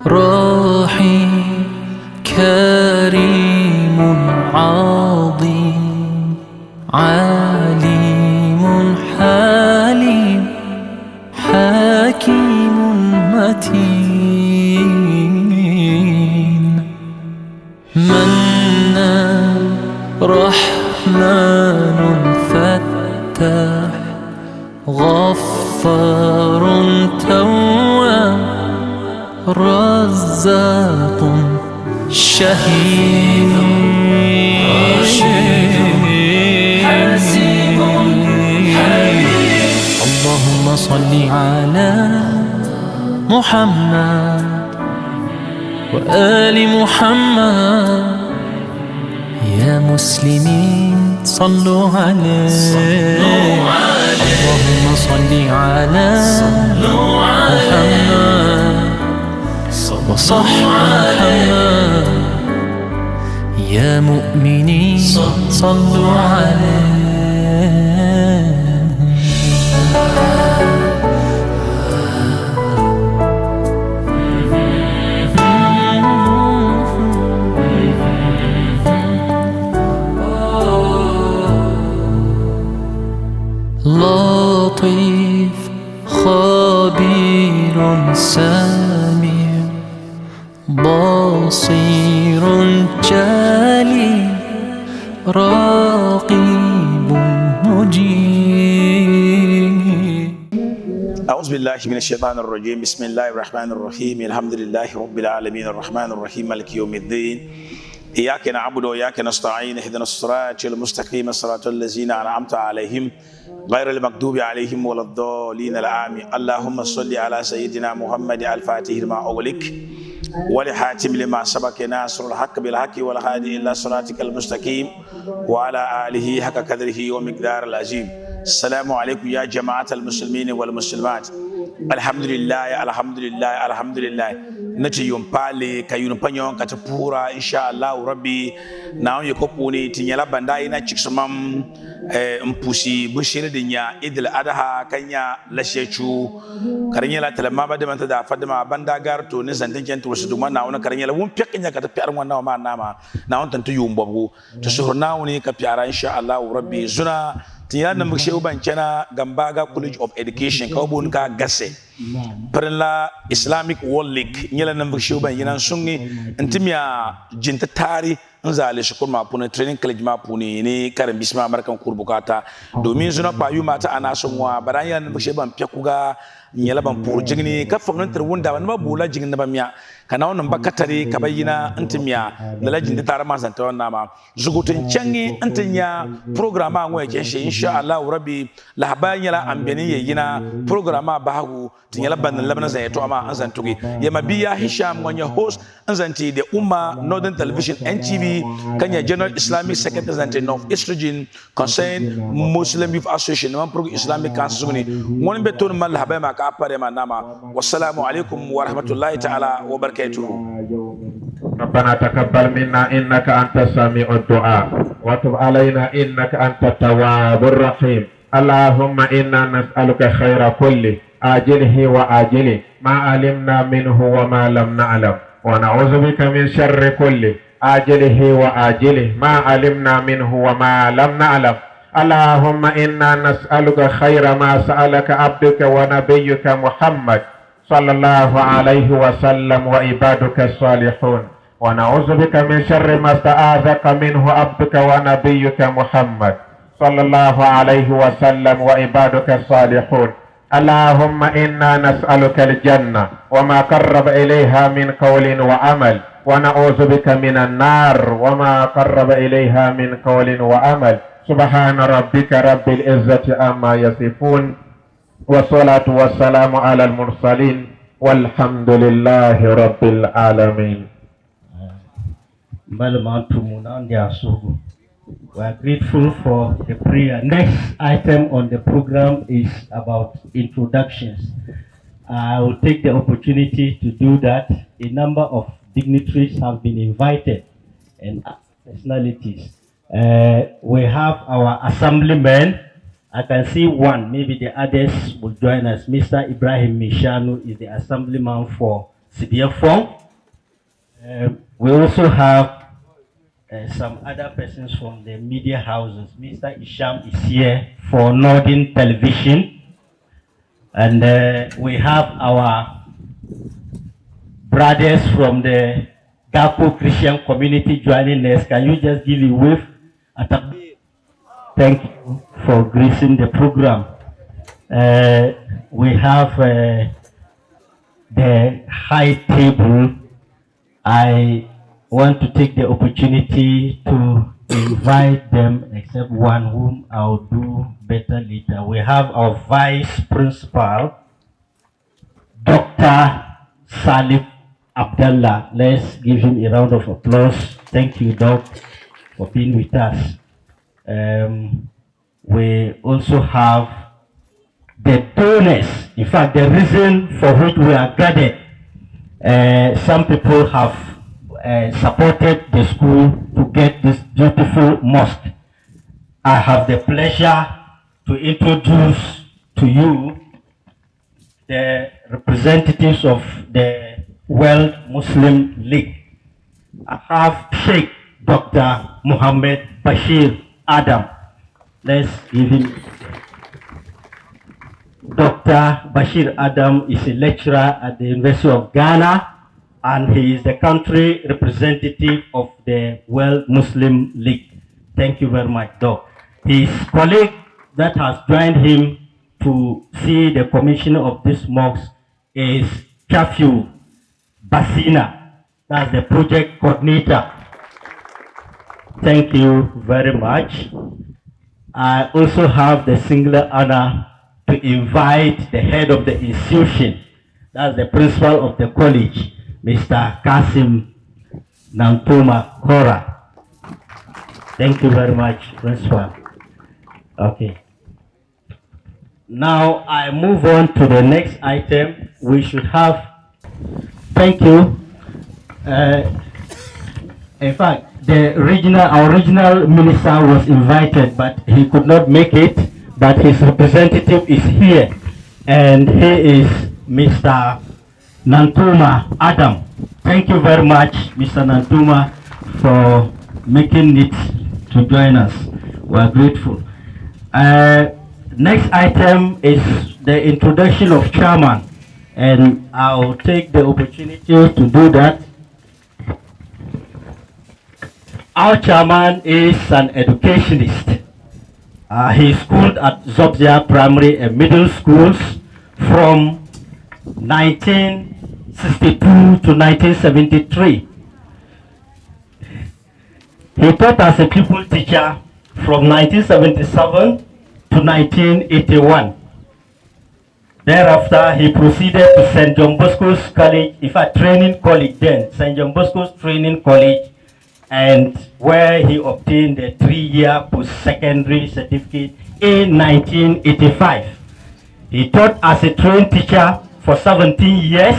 رحيم كريم عظيم عليم حليم حكيم متين منان رحمن فتاح غفار تواب رزاق شهيد حسيب حليم. اللهم صل على محمد وآل محمد. يا مسلمين صلوا عليه. اللهم صل على محمد وصح محمد. يا مؤمنين صلوا عليه. لطيف خبير سميع بصير جليل رقيب مجيب. أعوذ بالله من الشيطان الرجيم. بسم الله الرحمن الرحيم. الحمد لله رب العالمين الرحمن الرحيم مالك يوم الدين. إياك نعبد وإياك نستعين. اهدنا الصراط المستقيم صراط الذين أنعمت عليهم غير المغضوب عليهم ولا الضالين آمين. اللهم صل على سيدنا محمد الفاتح لما أغلق والحاتم لما سبق ناصر الحق بالحق والهادي إلى صراطك المستقيم وعلى آله حق قدره ومقدار العظيم. السلام عليكم يا جماعة المسلمين والمسلمات. الحمد لله الحمد لله الحمد لله. نتي يوم بالي كيون بانيون كتبورا إن شاء الله ربي ناو يكوبوني تنيلا بنداي ناتشكسمام mpusi bushire dinya idil adaha kanya lashechu karanya la talama bada manta da fadama banda garto ne zanten kento wasu ma na ona karanya la won peknya ka ta piar wannan ma nama na on tantu yumbabu to surna woni ka piara insha Allah rabbi zuna tiya nan muke uban kenan Gambaga College of Education ka obun ka gase parla Islamic World League nyela nan muke uban yinan sunni intimia jinta tari nzale shukur ma pune training college ma pune ne karin bisma markan kurbukata domin zuna payu mata ana sonwa baranya nan muke ban pekuga nyela ban pur jigni ka fognan terwunda ban ba bula jigni ba miya kana wannan bakatare ka bayyana intimia da lajin da tare ma santa wannan ma zugutun cangi intinya program an waye shi insha Allah rabbi lahabanya la ambeni yina program ba hagu tinyala ban labana zai to amma an zantugi ya mabiya Hisham wanya host an zanti da umma Northern Television NTV kanya General Islamic Secretary zanti North East Region Concern Muslim Youth Association man program Islamic Council ne wani beton mal lahabaya ma ka apare ma nama. Wassalamu alaikum wa rahmatullahi ta'ala wa barakatuh. ربنا تقبل منا إنك أنت السميع الدعاء وتب علينا إنك أنت التواب الرحيم. اللهم إنا نسألك خير كله آجله وآجله ما علمنا منه وما لم نعلم ونعوذ بك من شر كله آجله وآجله ما علمنا منه وما لم نعلم. اللهم إنا نسألك خير ما سألك عبدك ونبيك محمد صلى الله عليه وسلم وعبادك الصالحون ونعوذ بك من شر ما استعاذك منه عبدك ونبيك محمد صلى الله عليه وسلم وعبادك الصالحون. اللهم إنا نسألك الجنة وما قرب إليها من قول وعمل ونعوذ بك من النار وما قرب إليها من قول وعمل. سبحان ربك رب العزة عما يصفون والصلاة والسلام على المرسلين والحمد لله رب العالمين. We are grateful for the prayer. Next item on the program is about introductions. I will take the opportunity to do that. A number of dignitaries have been invited and personalities. We have our assemblymen. I can see one, maybe the others will join us. Mr. Ibrahim Mishanu is the assemblyman for severe form. We also have some other persons from the media houses. Mr. Isham is here for Northern Television. And we have our brothers from the Gaku Christian community joining us. Can you just give a wave? Thank you for gracing the program. We have the high table. I want to take the opportunity to invite them, except one whom I'll do better later. We have our Vice Principal, Dr. Salif Abdallah. Let's give him a round of applause. Thank you, Doc, for being with us. We also have the donors. In fact, the reason for which we are gathered, some people have supported the school to get this beautiful mosque. I have the pleasure to introduce to you the representatives of the World Muslim League. I have Sheikh Dr. Muhammad Bashir Adam. Let's give him. Dr. Bashir Adam is a lecturer at the University of Ghana, and he is the country representative of the World Muslim League. Thank you very much, Doc. His colleague that has joined him to see the commission of this mosque is Kafiu Basina. That's the project coordinator. Thank you very much. I also have the singular honor to invite the head of the institution, that's the principal of the college, Mr. Kasim Nantuma Kora. Thank you very much, Principal. Okay. Now I move on to the next item. We should have, thank you. In fact, our regional minister was invited, but he could not make it. But his representative is here, and he is Mr. Nantuma Adam. Thank you very much, Mr. Nantuma, for making it to join us. We are grateful. Next item is the introduction of chairman, and I'll take the opportunity to do that. Our chairman is an educationist. He schooled at Zobzia Primary and Middle Schools from 1962 to 1973. He taught as a pupil teacher from 1977 to 1981. Thereafter, he proceeded to St. John Bosco's College, in fact, training college then, St. John Bosco's Training College, and where he obtained a 3-year post-secondary certificate in 1985. He taught as a trained teacher for 17 years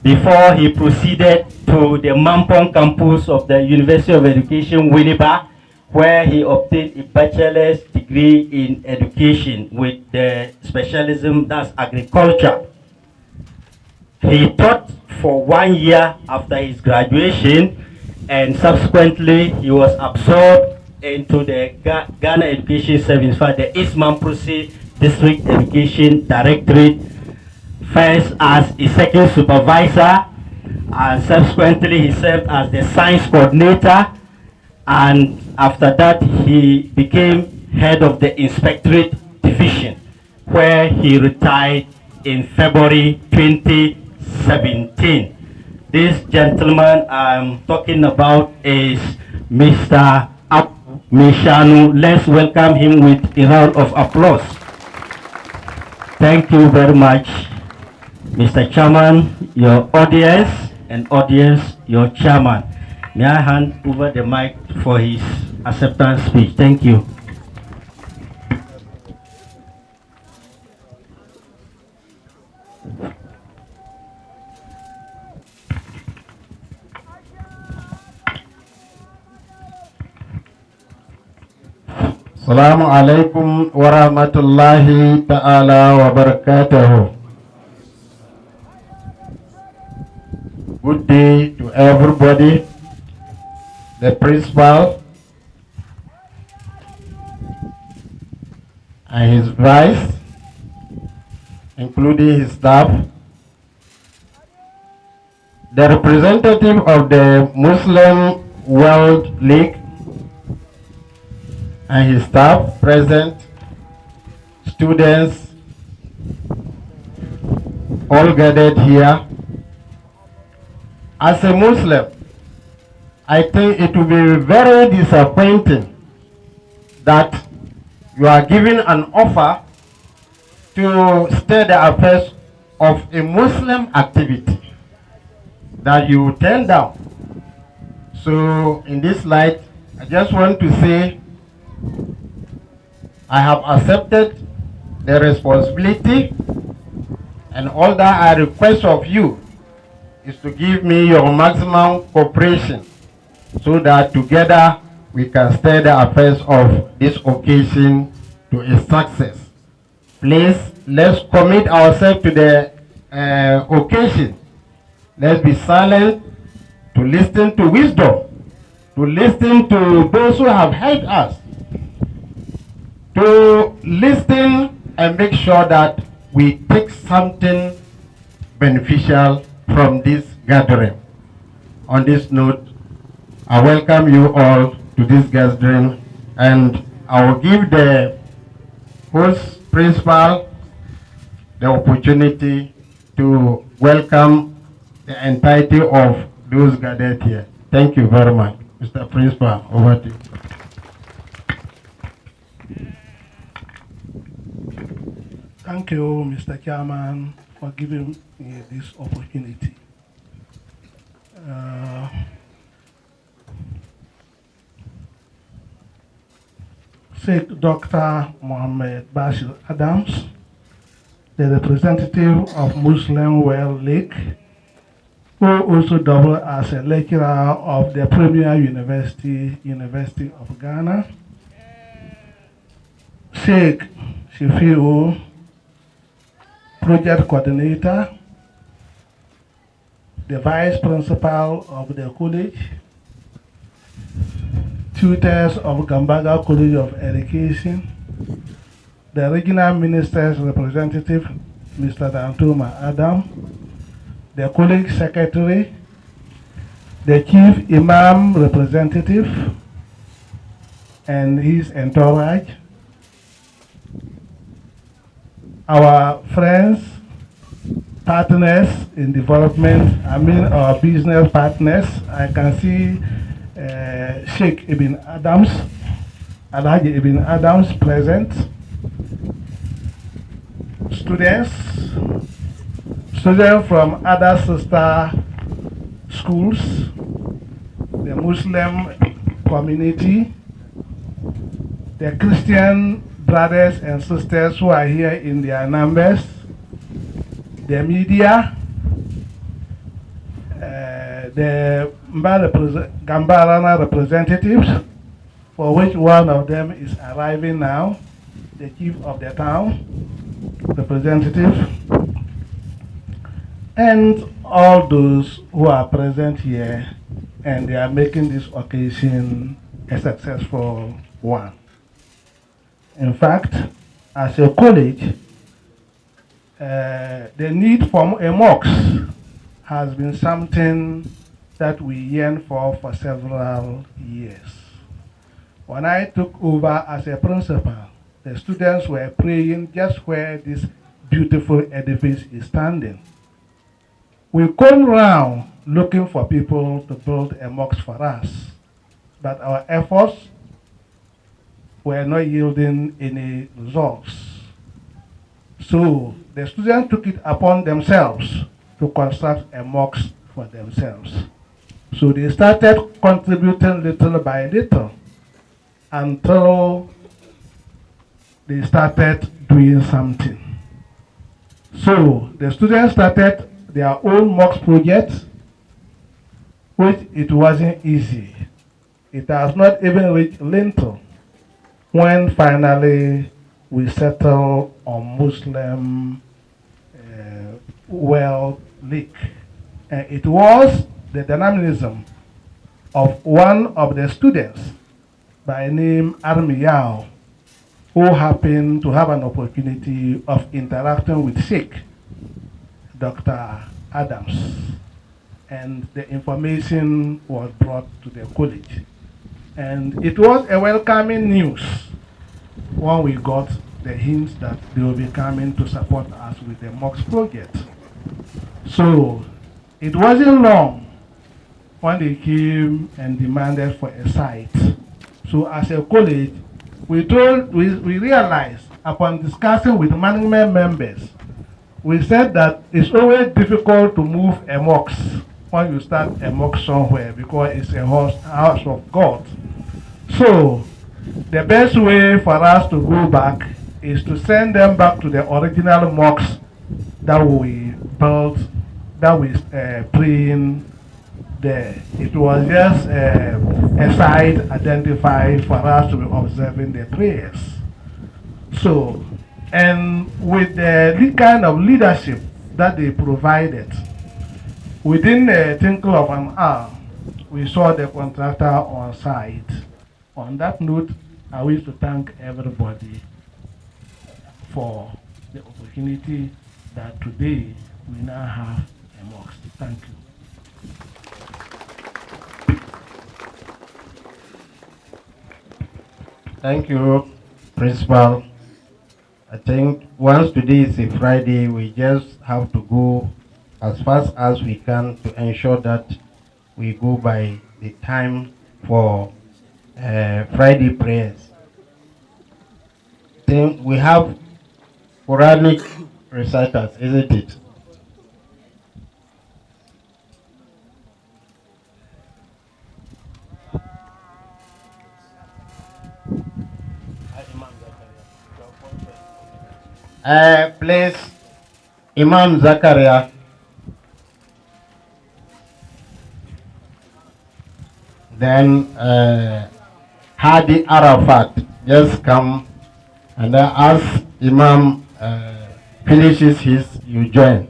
before he proceeded to the Mampong campus of the University of Education, Winneba, where he obtained a bachelor's degree in education with the specialism that's agriculture. He taught for 1 year after his graduation, and subsequently he was absorbed into the Ghana Education Service, for the East Mamprose District Education Directorate, first as a second supervisor, and subsequently he served as the science coordinator, and after that he became head of the Inspectorate Division, where he retired in February 2017. This gentleman I'm talking about is Mr. Mishanu. Let's welcome him with a round of applause. Thank you very much, Mr. Chairman, your audience, and audience, your chairman. May I hand over the mic for his acceptance speech. Thank you. Assalamu alaikum wa rahmatullahi ta'ala wa barakatuhu. Good day to everybody, the principal and his vice, including his staff, the representative of the Muslim World League and his staff present, students all gathered here. As a Muslim, I think it will be very disappointing that you are given an offer to stir the affairs of a Muslim activity that you turn down. So in this light, I just want to say I have accepted the responsibility, and all that I request of you is to give me your maximum cooperation so that together we can stir the affairs of this occasion to a success. Please, let's commit ourselves to the occasion. Let's be silent to listen to wisdom, to listen to those who have helped us, to listen and make sure that we take something beneficial from this gathering. On this note, I welcome you all to this gathering, and I will give the host principal the opportunity to welcome the entirety of those gathered here. Thank you very much. Mr. Principal, over to you. Thank you, Mr. Chairman, for giving me this opportunity. Sheikh Dr. Mohammed Bashir Adams, the representative of Muslim World League, who also doubled as a lecturer of the Premier University of Ghana. Sheikh Shifiu, project coordinator, the vice principal of the college, tutors of Gambaga College of Education, the regional minister's representative, Mr. Dantuma Adam, the college secretary, the chief imam representative and his entourage, our friends, partners in development, our business partners. I can see Sheikh Ibn Adams, Alhaji Ibn Adams present. Students from other sister schools, the Muslim community, the Christian brothers and sisters who are here in their numbers, the media, the Gambarana representatives, for which one of them is arriving now, the chief of the town representative, and all those who are present here, and they are making this occasion a successful one. In fact, as a college, the need for a mosque has been something that we yearn for several years. When I took over as a principal, the students were praying just where this beautiful edifice is standing. We come round looking for people to build a mosque for us, but our efforts were not yielding any results. So the students took it upon themselves to construct a mosque for themselves. So they started contributing little by little until they started doing something. So the students started their own mosque project, which it wasn't easy. It has not even reached lintel when finally we settled on Muslim World League. It was the dynamism of one of the students by name Armiyao, who happened to have an opportunity of interacting with Sheikh Dr. Adams, and the information was brought to the college. And it was a welcoming news when we got the hints that they will be coming to support us with the MOX project. So it wasn't long when they came and demanded for a site. So as a college, we realized upon discussing with management members, we said that it's always difficult to move a MOX when you start a MOX somewhere because it's a house of God. So the best way for us to go back is to send them back to the original MOX that we built, that we praying there. It was just a site identified for us to be observing the prayers. So, and with the kind of leadership that they provided, within a twinkle of an hour, we saw the contractor on site. On that note, I wish to thank everybody for the opportunity that today we now have a mosque. Thank you. Thank you, Principal. I think once today is a Friday, we just have to go as fast as we can to ensure that we go by the time for Friday prayers. Then we have Quranic reciters, isn't it? Please, Imam Zakaria. Then Hadi Arafat, just come, and then as Imam finishes his, you join.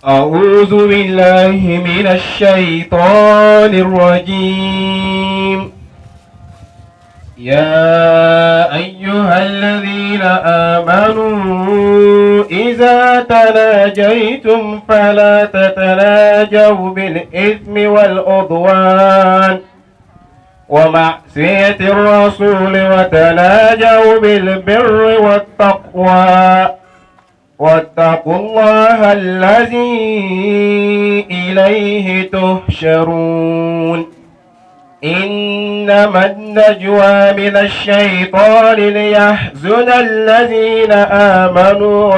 أعوذ بالله من الشيطان الرجيم. يا أيها الذين آمنوا إذا تناجيتم فلا تتناجوا بالإثم والعدوان ومعصية الرسول وتناجوا بالبر والتقوى واتقوا الله الذي إليه تحشرون. إنما النجوى من الشيطان ليحزن الذين آمنوا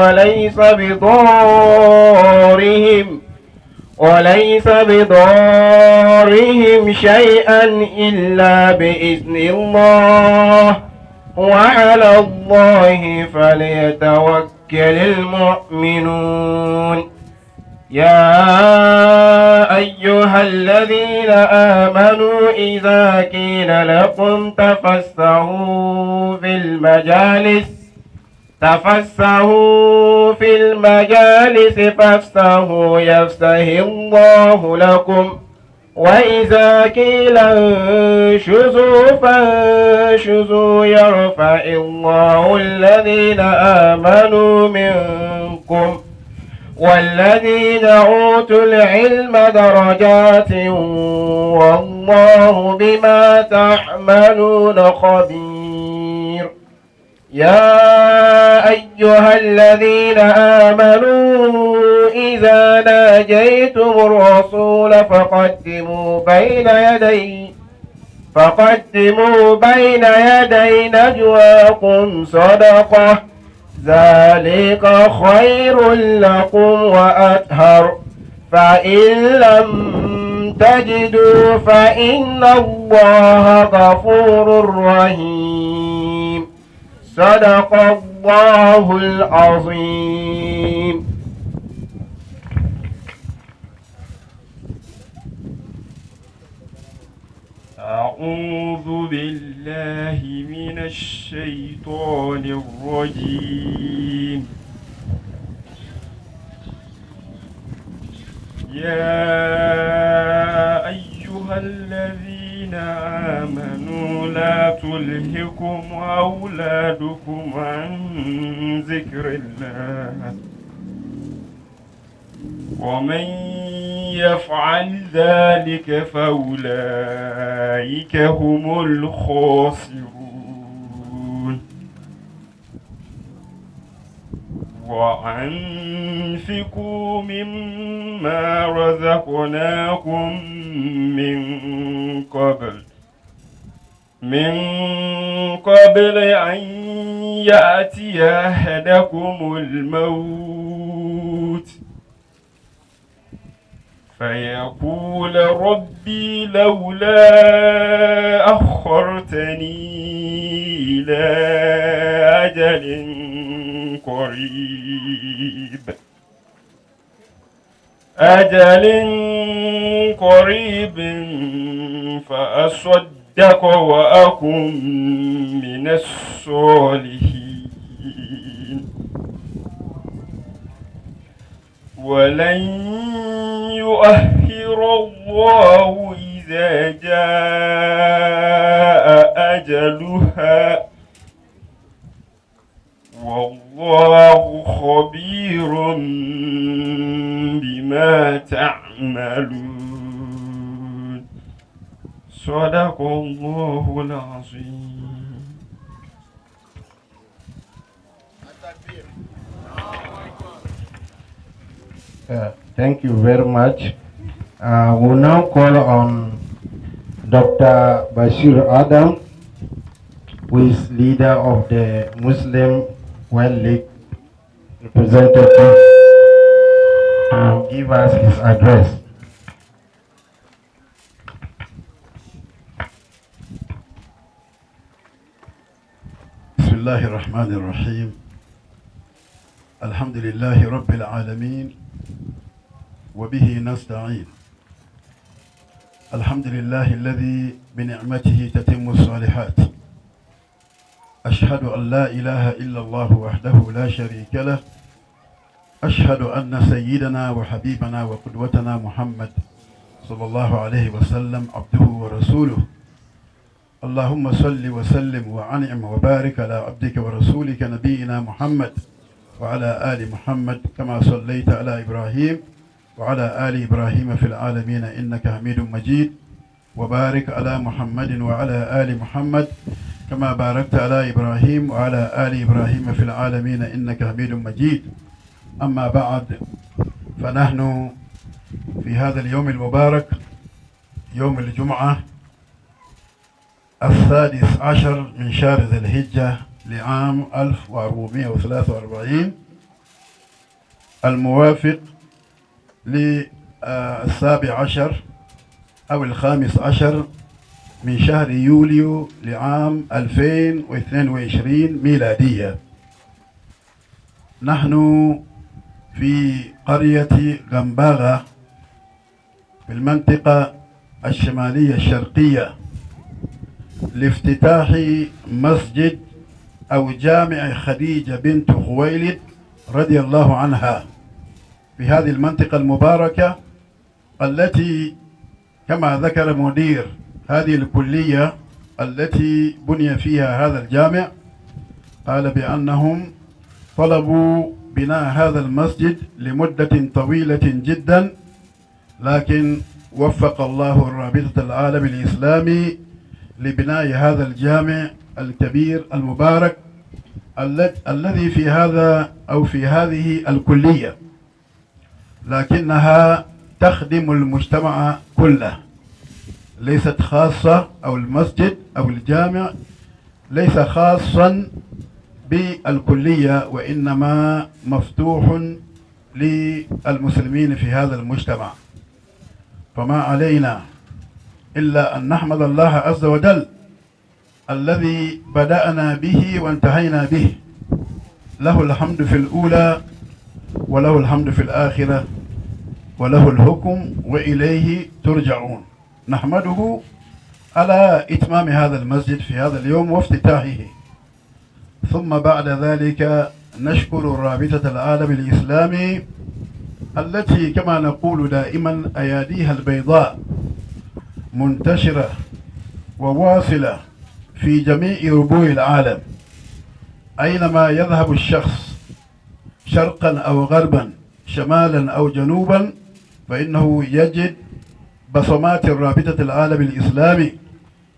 وليس بضارهم شيئا إلا بإذن الله وعلى الله فليتوكل المؤمنون. يا أيها الذين آمنوا إذا قيل لكم تفسحوا في المجالس فافسحوا يفسح الله لكم وإذا قيل انشزوا فانشزوا يرفع الله الذين آمنوا منكم والذين أوتوا العلم درجات والله بما تعملون خبير. يا أيها الذين آمنوا إذا ناجيتم الرسول فقدموا بين يدي نجواكم صدقة ذلك خير لكم وأطهر فإن لم تجدوا فإن الله غفور رحيم. صدق الله العظيم. أعوذ بالله من الشيطان الرجيم. يا أيها الذين آمنوا لا تلهكم أولادكم عن ذكر الله ومن يفعل ذلك فأولئك هم الخاسرون. وأنفقوا مما رزقناكم من قبل أن يأتي أحدكم الموت فيقول ربي لولا أخرتني إلى أجل قريب فأصدق وأكن من الصالحين. ولن يؤخر الله إذا جاء أجلها والله خبير بما تعملون. صدق الله العظيم. Thank you very much. We'll now call on Dr. Bashir Adam, who is leader of the Muslim World League representative, to give us his address. بسم الله الرحمن الرحيم. الحمد لله رب العالمين وبه نستعين. الحمد لله الذي بنعمته تتم الصالحات. أشهد أن لا إله إلا الله وحده لا شريك له. أشهد أن سيدنا وحبيبنا وقدوتنا محمد صلى الله عليه وسلم عبده ورسوله. اللهم صل وسلم وأنعم وبارك على عبدك ورسولك نبينا محمد وعلى آل محمد كما صليت على إبراهيم وعلى آل إبراهيم في العالمين إنك حميد مجيد. وبارك على محمد وعلى آل محمد كما باركت على إبراهيم وعلى آل إبراهيم في العالمين إنك حميد مجيد. أما بعد، فنحن في هذا اليوم المبارك يوم الجمعة 16 من شهر ذي الحجة لعام 1443 الموافق ل17 أو 15 من شهر يوليو لعام 2022 ميلادية. نحن في قرية غمباغا في المنطقة الشمالية الشرقية لافتتاح مسجد أو جامع خديجة بنت خويلد رضي الله عنها في هذه المنطقة المباركة، التي كما ذكر مدير هذه الكلية التي بني فيها هذا الجامع، قال بأنهم طلبوا بناء هذا المسجد لمدة طويلة جدا، لكن وفق الله الرابطة العالم الإسلامي لبناء هذا الجامع الكبير المبارك الذي في هذا أو في هذه الكلية، لكنها تخدم المجتمع كله، ليست خاصة، أو المسجد أو الجامع ليس خاصا بالكلية، وإنما مفتوح للمسلمين في هذا المجتمع. فما علينا إلا أن نحمد الله عز وجل الذي بدأنا به وانتهينا به. له الحمد في الأولى وله الحمد في الآخرة وله الحكم وإليه ترجعون. نحمده على إتمام هذا المسجد في هذا اليوم وافتتاحه. ثم بعد ذلك نشكر رابطة العالم الإسلامي التي كما نقول دائما أياديها البيضاء منتشرة وواصلة في جميع ربوع العالم. أينما يذهب الشخص شرقا أو غربا شمالا أو جنوبا فإنه يجد بصمات الرابطة العالم الإسلامي.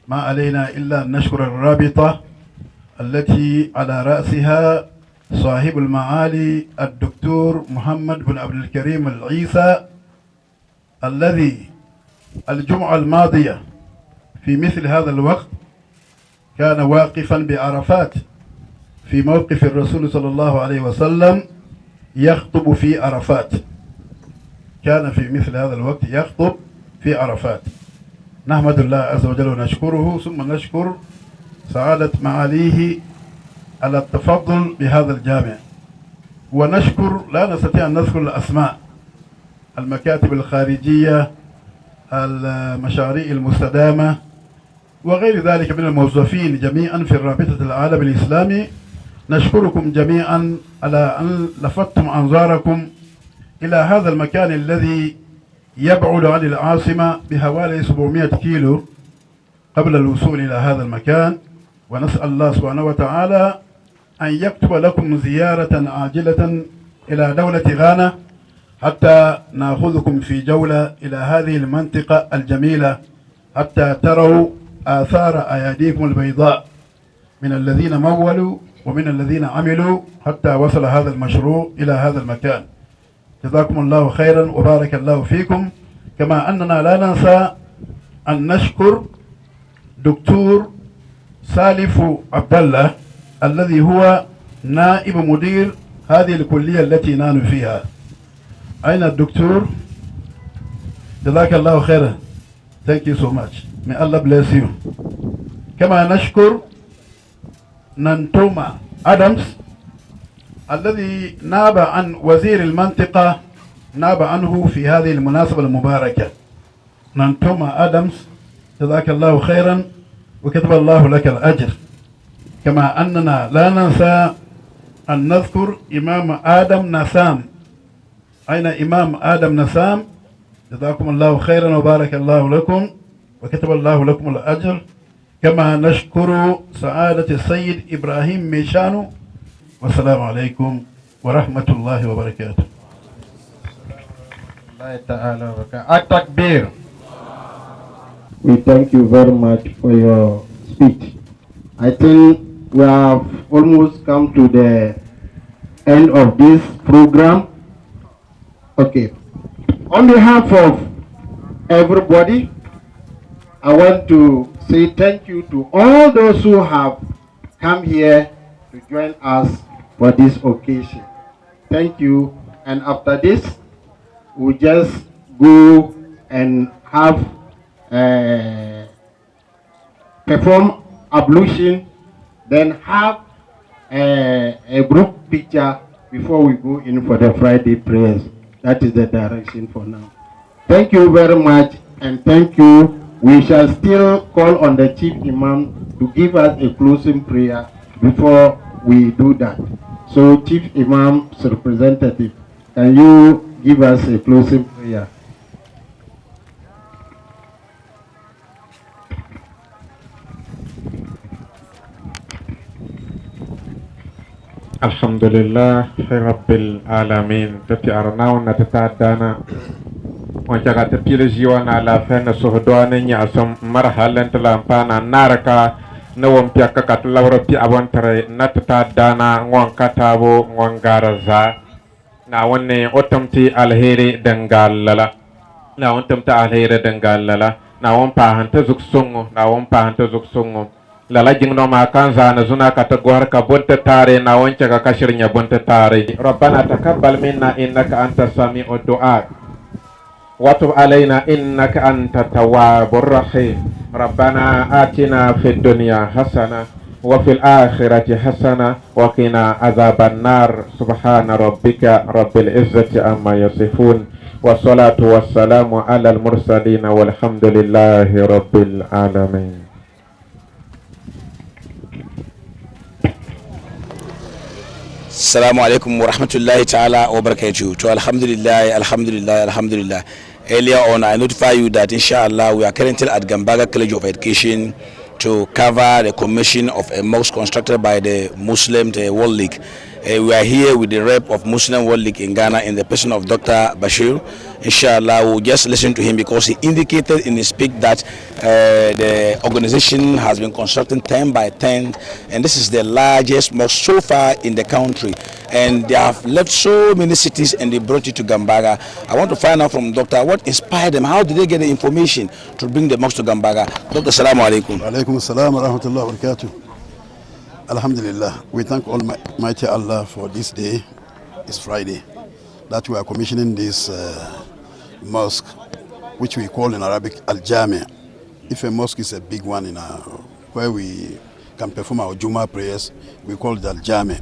ما علينا إلا أن نشكر الرابطة التي على رأسها صاحب المعالي الدكتور محمد بن عبد الكريم العيسى، الذي الجمعة الماضية في مثل هذا الوقت كان واقفا بعرفات في موقف الرسول صلى الله عليه وسلم يخطب في عرفات. كان في مثل هذا الوقت يخطب في عرفات. نحمد الله عز وجل ونشكره، ثم نشكر سعادة معاليه على التفضل بهذا الجامع، ونشكر لا نستطيع أن نذكر الأسماء، المكاتب الخارجية، المشاريع المستدامة وغير ذلك من الموظفين جميعا في رابطة العالم الإسلامي. نشكركم جميعا على أن لفتتم أنظاركم إلى هذا المكان الذي يبعد عن العاصمة بحوالي 700 كيلو قبل الوصول إلى هذا المكان. ونسأل الله سبحانه وتعالى أن يكتب لكم زيارة عاجلة إلى دولة غانا حتى نأخذكم في جولة إلى هذه المنطقة الجميلة حتى تروا آثار أياديكم البيضاء من الذين مولوا ومن الذين عملوا حتى وصل هذا المشروع إلى هذا المكان. جزاكم الله خيرا وبارك الله فيكم. كما أننا لا ننسى أن نشكر دكتور سالف عبد الله الذي هو نائب مدير هذه الكلية التي نحن فيها. أين الدكتور؟ جزاك الله خيرا. Thank you so much. May Allah bless you. كما نشكر نانتوما آدمز الذي ناب عن وزير المنطقة، ناب عنه في هذه المناسبة المباركة. نانتوما آدمز جزاك الله خيرا وكتب الله لك الأجر. كما أننا لا ننسى أن نذكر إمام آدم نسام. أين إمام آدم نسام؟ جزاكم الله خيرا وبارك الله لكم وكتب الله لكم الأجر. كما نشكر سعادة السيد إبراهيم ميشانو. والسلام عليكم ورحمة الله وبركاته. At-takbir. We thank you very much for your speech. I think we have almost come to the end of this program. Okay. On behalf of everybody, I want to say thank you to all those who have come here to join us for this occasion. Thank you. And after this, we just go and have perform ablution, then have a group picture before we go in for the Friday prayers. That is the direction for now. Thank you very much, and thank you. We shall still call on the Chief Imam to give us a closing prayer before we do that. So, Chief Imam's representative, can you give us a closing prayer? Alhamdulillah Rabbil Alamin. Tati arnaw na tatadana wancaga tapila jiwana la fena sohdwane nya asam marhalan talampana naraka na wampiaka katlawra pi abantare na tatadana ngwan katabo ngwan garaza na wanne otamti alheri dangalala na otamta alheri dangalala na wampa hanta zuksongo na wampa hanta zuksongo lala jingno ma kanza na zuna katagwar ka bunta tare na wanca ka kashirnya bunta tare. Rabbana takabbal minna innaka antas sami'ud du'a wa tub alaina innaka antat tawwabur rahim. Rabbana atina fid dunya hasana wa fil akhirati hasana wa qina adzaban nar. Subhana rabbika rabbil izzati amma yasifun والصلاة والسلام على المرسلين والحمد لله رب العالمين. Assalamu alaikum wa rahmatullahi ta'ala wa barakatuh. To alhamdulillah. Earlier on, I notify you that inshallah we are currently at Gambaga College of Education to cover the commission of a mosque constructed by the Muslim World League. We are here with the rep of Muslim World League in Ghana in the person of Dr. Bashir. Inshallah, we'll just listen to him because he indicated in his speech that the organization has been constructing 10 by 10, and this is the largest mosque so far in the country. And they have left so many cities and they brought it to Gambaga. I want to find out from Doctor what inspired them. How did they get the information to bring the mosque to Gambaga? Dr. Assalamu alaikum. Alaikum assalam wa rahmatullahi wa barakatuh. Alhamdulillah, we thank Almighty Allah for this day. It's Friday that we are commissioning this mosque, which we call in Arabic Al-Jami'. If a mosque is a big one in where we can perform our Juma prayers, we call it Al-Jami'.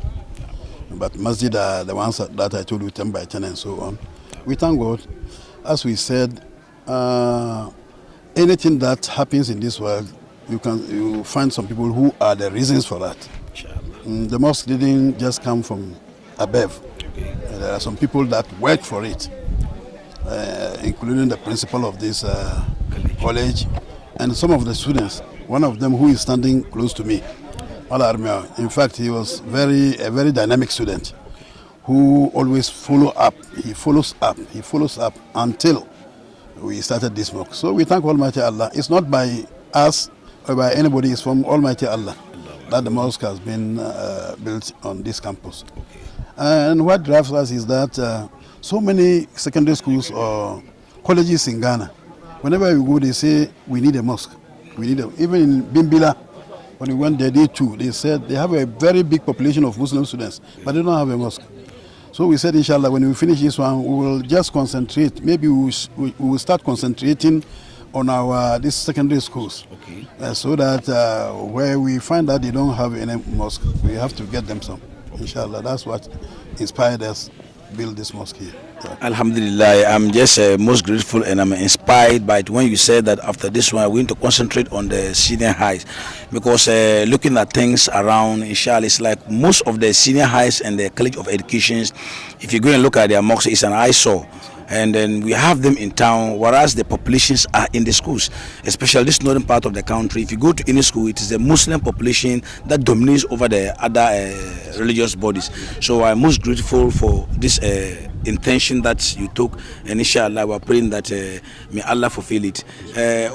But Masjid are the ones that I told you 10 by 10 and so on. We thank God. As we said, anything that happens in this world, you find some people who are the reasons for that. The mosque didn't just come from above. There are some people that work for it, including the principal of this college and some of the students. One of them who is standing close to me, in fact, he was a very dynamic student who always follows up until we started this mosque. So we thank Almighty Allah. It's not by us or by anybody, it's from Almighty Allah that the mosque has been built on this campus. And what drives us is that so many secondary schools or colleges in Ghana, whenever we go, they say we need a mosque. Even in Bimbila, when we went there, they said they have a very big population of Muslim students, but they don't have a mosque. So we said, inshallah, when we finish this one, we will just concentrate. Maybe we will start concentrating on these secondary schools, so that where we find that they don't have any mosque, we have to get them some. Inshallah, that's what inspired us build this mosque here. Alhamdulillah, I'm just most grateful and I'm inspired by it when you said that after this one we're going to concentrate on the senior highs, because looking at things around, inshallah, it's like most of the senior highs and the college of educations, if you go and look at their mosques, it's an eyesore. And then we have them in town, whereas the populations are in the schools, especially this northern part of the country. If you go to any school, it is the Muslim population that dominates over the other religious bodies. So I'm most grateful for this intention that you took, and inshallah we're praying that may Allah fulfill it.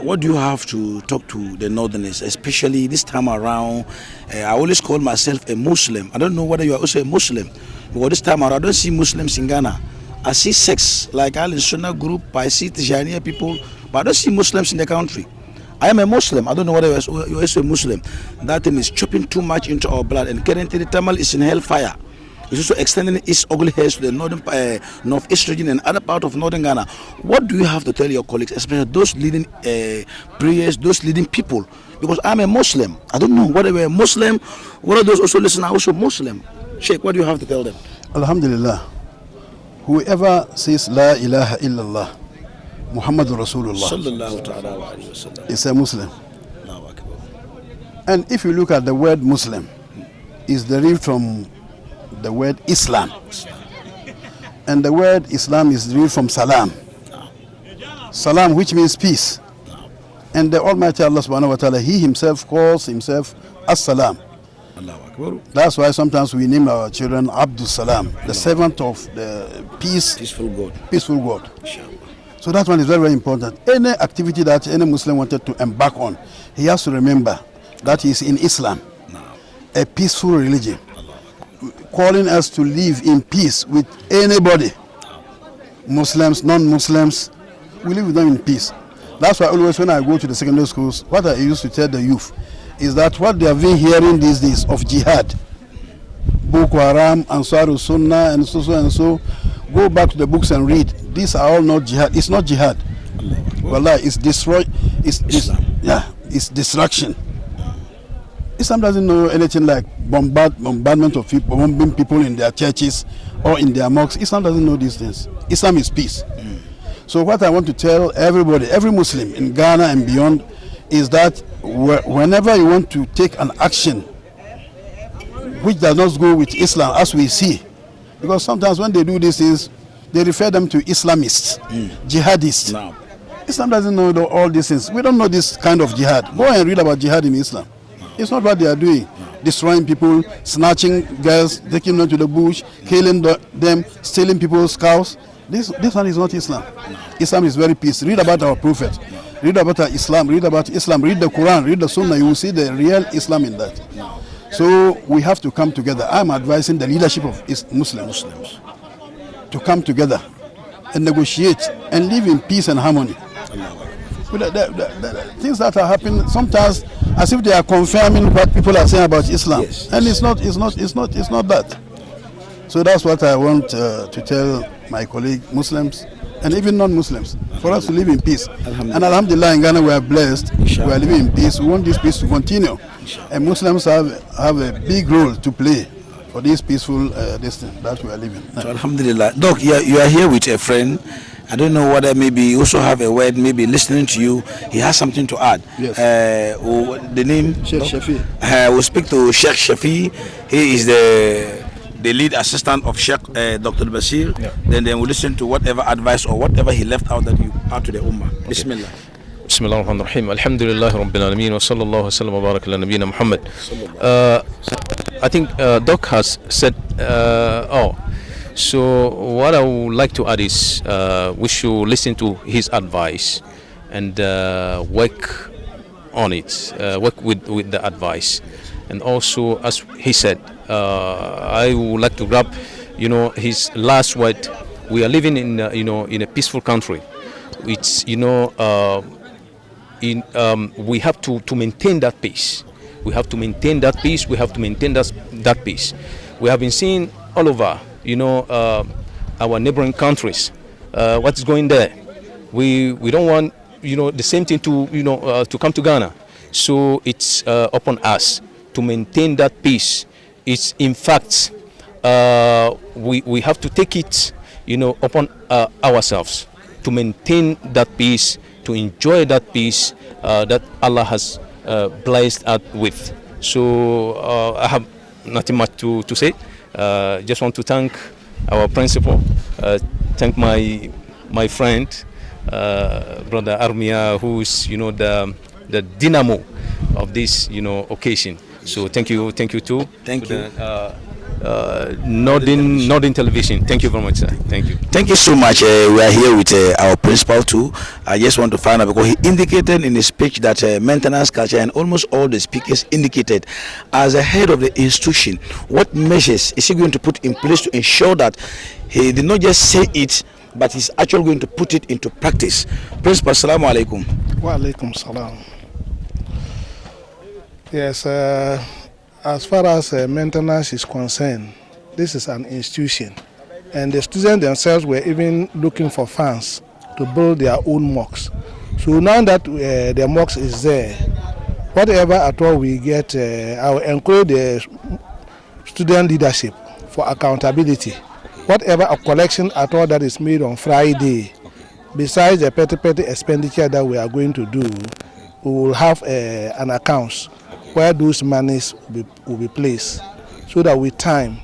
What do you have to talk to the northerners, especially this time around? I always call myself a Muslim. I don't know whether you are also a Muslim, because this time around I don't see Muslims in Ghana. I see sects like Al Sunnah group, I see Tijaniya people, but I don't see Muslims in the country. I am a Muslim. I don't know whether you're also a Muslim. That thing is chopping too much into our blood, and currently the Tamil is in hellfire. It's also extending its ugly hairs to the northeast region and other part of northern Ghana. What do you have to tell your colleagues, especially those leading prayers, those leading people? Because I'm a Muslim. I don't know whether we're a Muslim, whether those also listen are also Muslim. Sheikh, what do you have to tell them? Alhamdulillah. Whoever says La ilaha illallah Muhammadur Rasulullah is a Muslim. And if you look at the word Muslim, it's derived from the word Islam. And the word Islam is derived from Salam. Salam, which means peace. And the Almighty Allah subhanahu wa ta'ala, He Himself calls Himself As-Salam. That's why sometimes we name our children Abdul Salam, the servant of the peaceful God. So that one is very, very important. Any activity that any Muslim wanted to embark on, he has to remember that he is in Islam, a peaceful religion, calling us to live in peace with anybody, Muslims, non-Muslims. We live with them in peace. That's why always when I go to the secondary schools, what I used to tell the youth is that what they have been hearing these days of jihad, Boko Haram, Ansar Sunnah, and so, go back to the books and read. These are all not jihad. It's not jihad. Wallah, it's it's destruction. Islam doesn't know anything like bombardment of people, bombing people in their churches or in their mosques. Islam doesn't know these things. Islam is peace. So what I want to tell everybody, every Muslim in Ghana and beyond, is that whenever you want to take an action which does not go with Islam, as we see, because sometimes when they do these things, they refer them to Islamists, jihadists. No. Islam doesn't know all these things. We don't know this kind of jihad. Go and read about jihad in Islam. It's not what they are doing. Destroying people, snatching girls, taking them to the bush, killing them, stealing people's cows. This one is not Islam. Islam is very peace. Read about our Prophet. Read about our Islam. Read about Islam. Read the Quran. Read the Sunnah. You will see the real Islam in that. So we have to come together. I'm advising the leadership of Muslims to come together and negotiate and live in peace and harmony. The things that are happening sometimes as if they are confirming what people are saying about Islam, and it's not that. So that's what I want to tell my colleague Muslims and even non-Muslims, for us to live in peace. And Alhamdulillah, in Ghana we are blessed. We are living in peace. We want this peace to continue, and Muslims have a big role to play for this peaceful destiny that we are living. So, Alhamdulillah. Doc, you are here with a friend. I don't know whether maybe you also have a word, maybe listening to you, he has something to add. Yes. The name? Sheikh Shafi. We'll speak to Sheikh Shafi. He is the lead assistant of Sheikh Dr. Basir. Yeah. Then we'll listen to whatever advice or whatever he left out that you add to the Ummah. Okay. Bismillah. Bismillah ar-Rahman ar-Rahim. Alhamdulillah Rabbil Alameen wa sallallahu wa sallam wa barak ala nabiyyina Muhammad. I think Doc has said all. So what I would like to add is we should listen to his advice and work on it, work with the advice. And also, as he said, I would like to grab, his last word. We are living in, in a peaceful country. It's, we have to maintain that peace. We have to maintain that peace. We have to maintain that peace. We have been seeing all over, our neighboring countries. What's going there? We don't want, the same thing to come to Ghana. So it's upon us to maintain that peace. It's in fact, we have to take it, upon ourselves to maintain that peace, to enjoy that peace that Allah has blessed us with. So I have nothing much to say. Just want to thank our principal, thank my friend, Brother Armia, who's the dynamo of this occasion. So thank you too. Thank you. Northern Television. Thank you very much, sir. Thank you. Thank you so much. We are here with our principal too. I just want to find out, because he indicated in his speech that maintenance culture, and almost all the speakers indicated, as a head of the institution, what measures is he going to put in place to ensure that he did not just say it, but he's actually going to put it into practice. Principal, assalamu alaikum. Wa alaikum salam. Yes, as far as maintenance is concerned, this is an institution, and the students themselves were even looking for funds to build their own mosques. So now that the mosque is there, whatever at all we get, I will encourage the student leadership for accountability. Whatever a collection at all that is made on Friday, besides the petty expenditure that we are going to do, we will have an account where those monies will be placed, so that with time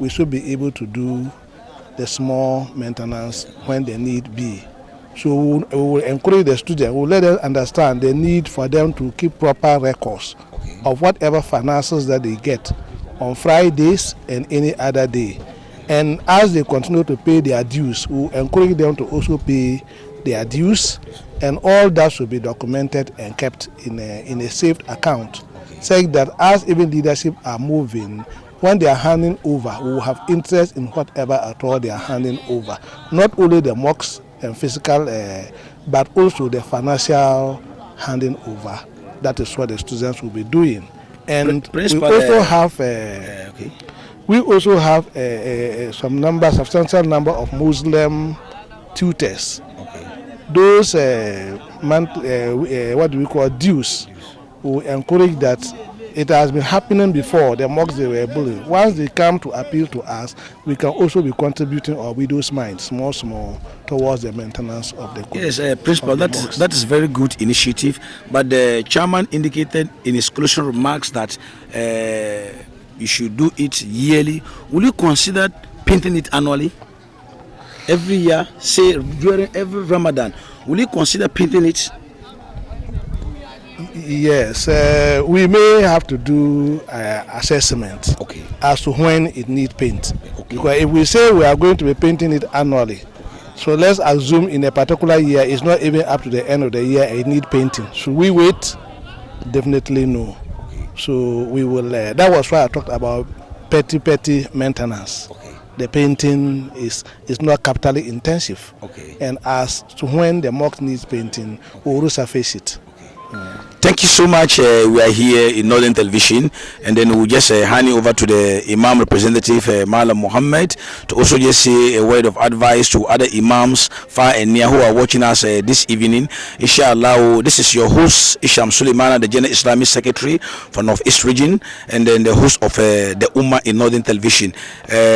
we should be able to do the small maintenance when the need be. So we will encourage the students, we will let them understand the need for them to keep proper records of whatever finances that they get on Fridays and any other day. And as they continue to pay their dues, we will encourage them to also pay their dues, and all that should be documented and kept in a saved account, saying that as even leadership are moving, when they are handing over, we will have interest in whatever at all they are handing over. Not only the mosques and physical, but also the financial handing over. That is what the students will be doing. And we also have substantial number of Muslim tutors. Those dues, we encourage that it has been happening before. The mosques they were bullying. Once they come to appeal to us, we can also be contributing our widow's mind, small, towards the maintenance of the. Yes, Principal, that is very good initiative. But the chairman indicated in his closing remarks that you should do it yearly. Will you consider painting it annually? Every year, say during every Ramadan, will you consider painting it? Yes, we may have to do assessment as to when it needs paint. Because if we say we are going to be painting it annually, so let's assume in a particular year it's not even up to the end of the year it needs painting. Should we wait? Definitely no. So we will. That was why I talked about petty maintenance. The painting is not capitally intensive. And as to when the mosque needs painting, we will resurface it. Thank you so much. We are here in Northern Television, and then we'll just hand it over to the Imam representative, Malam Muhammad, to also just say a word of advice to other Imams far and near who are watching us this evening. Inshallah, this is your host, Isham Suleimana, the General Islamic Secretary for North East Region, and then the host of the Ummah in Northern Television.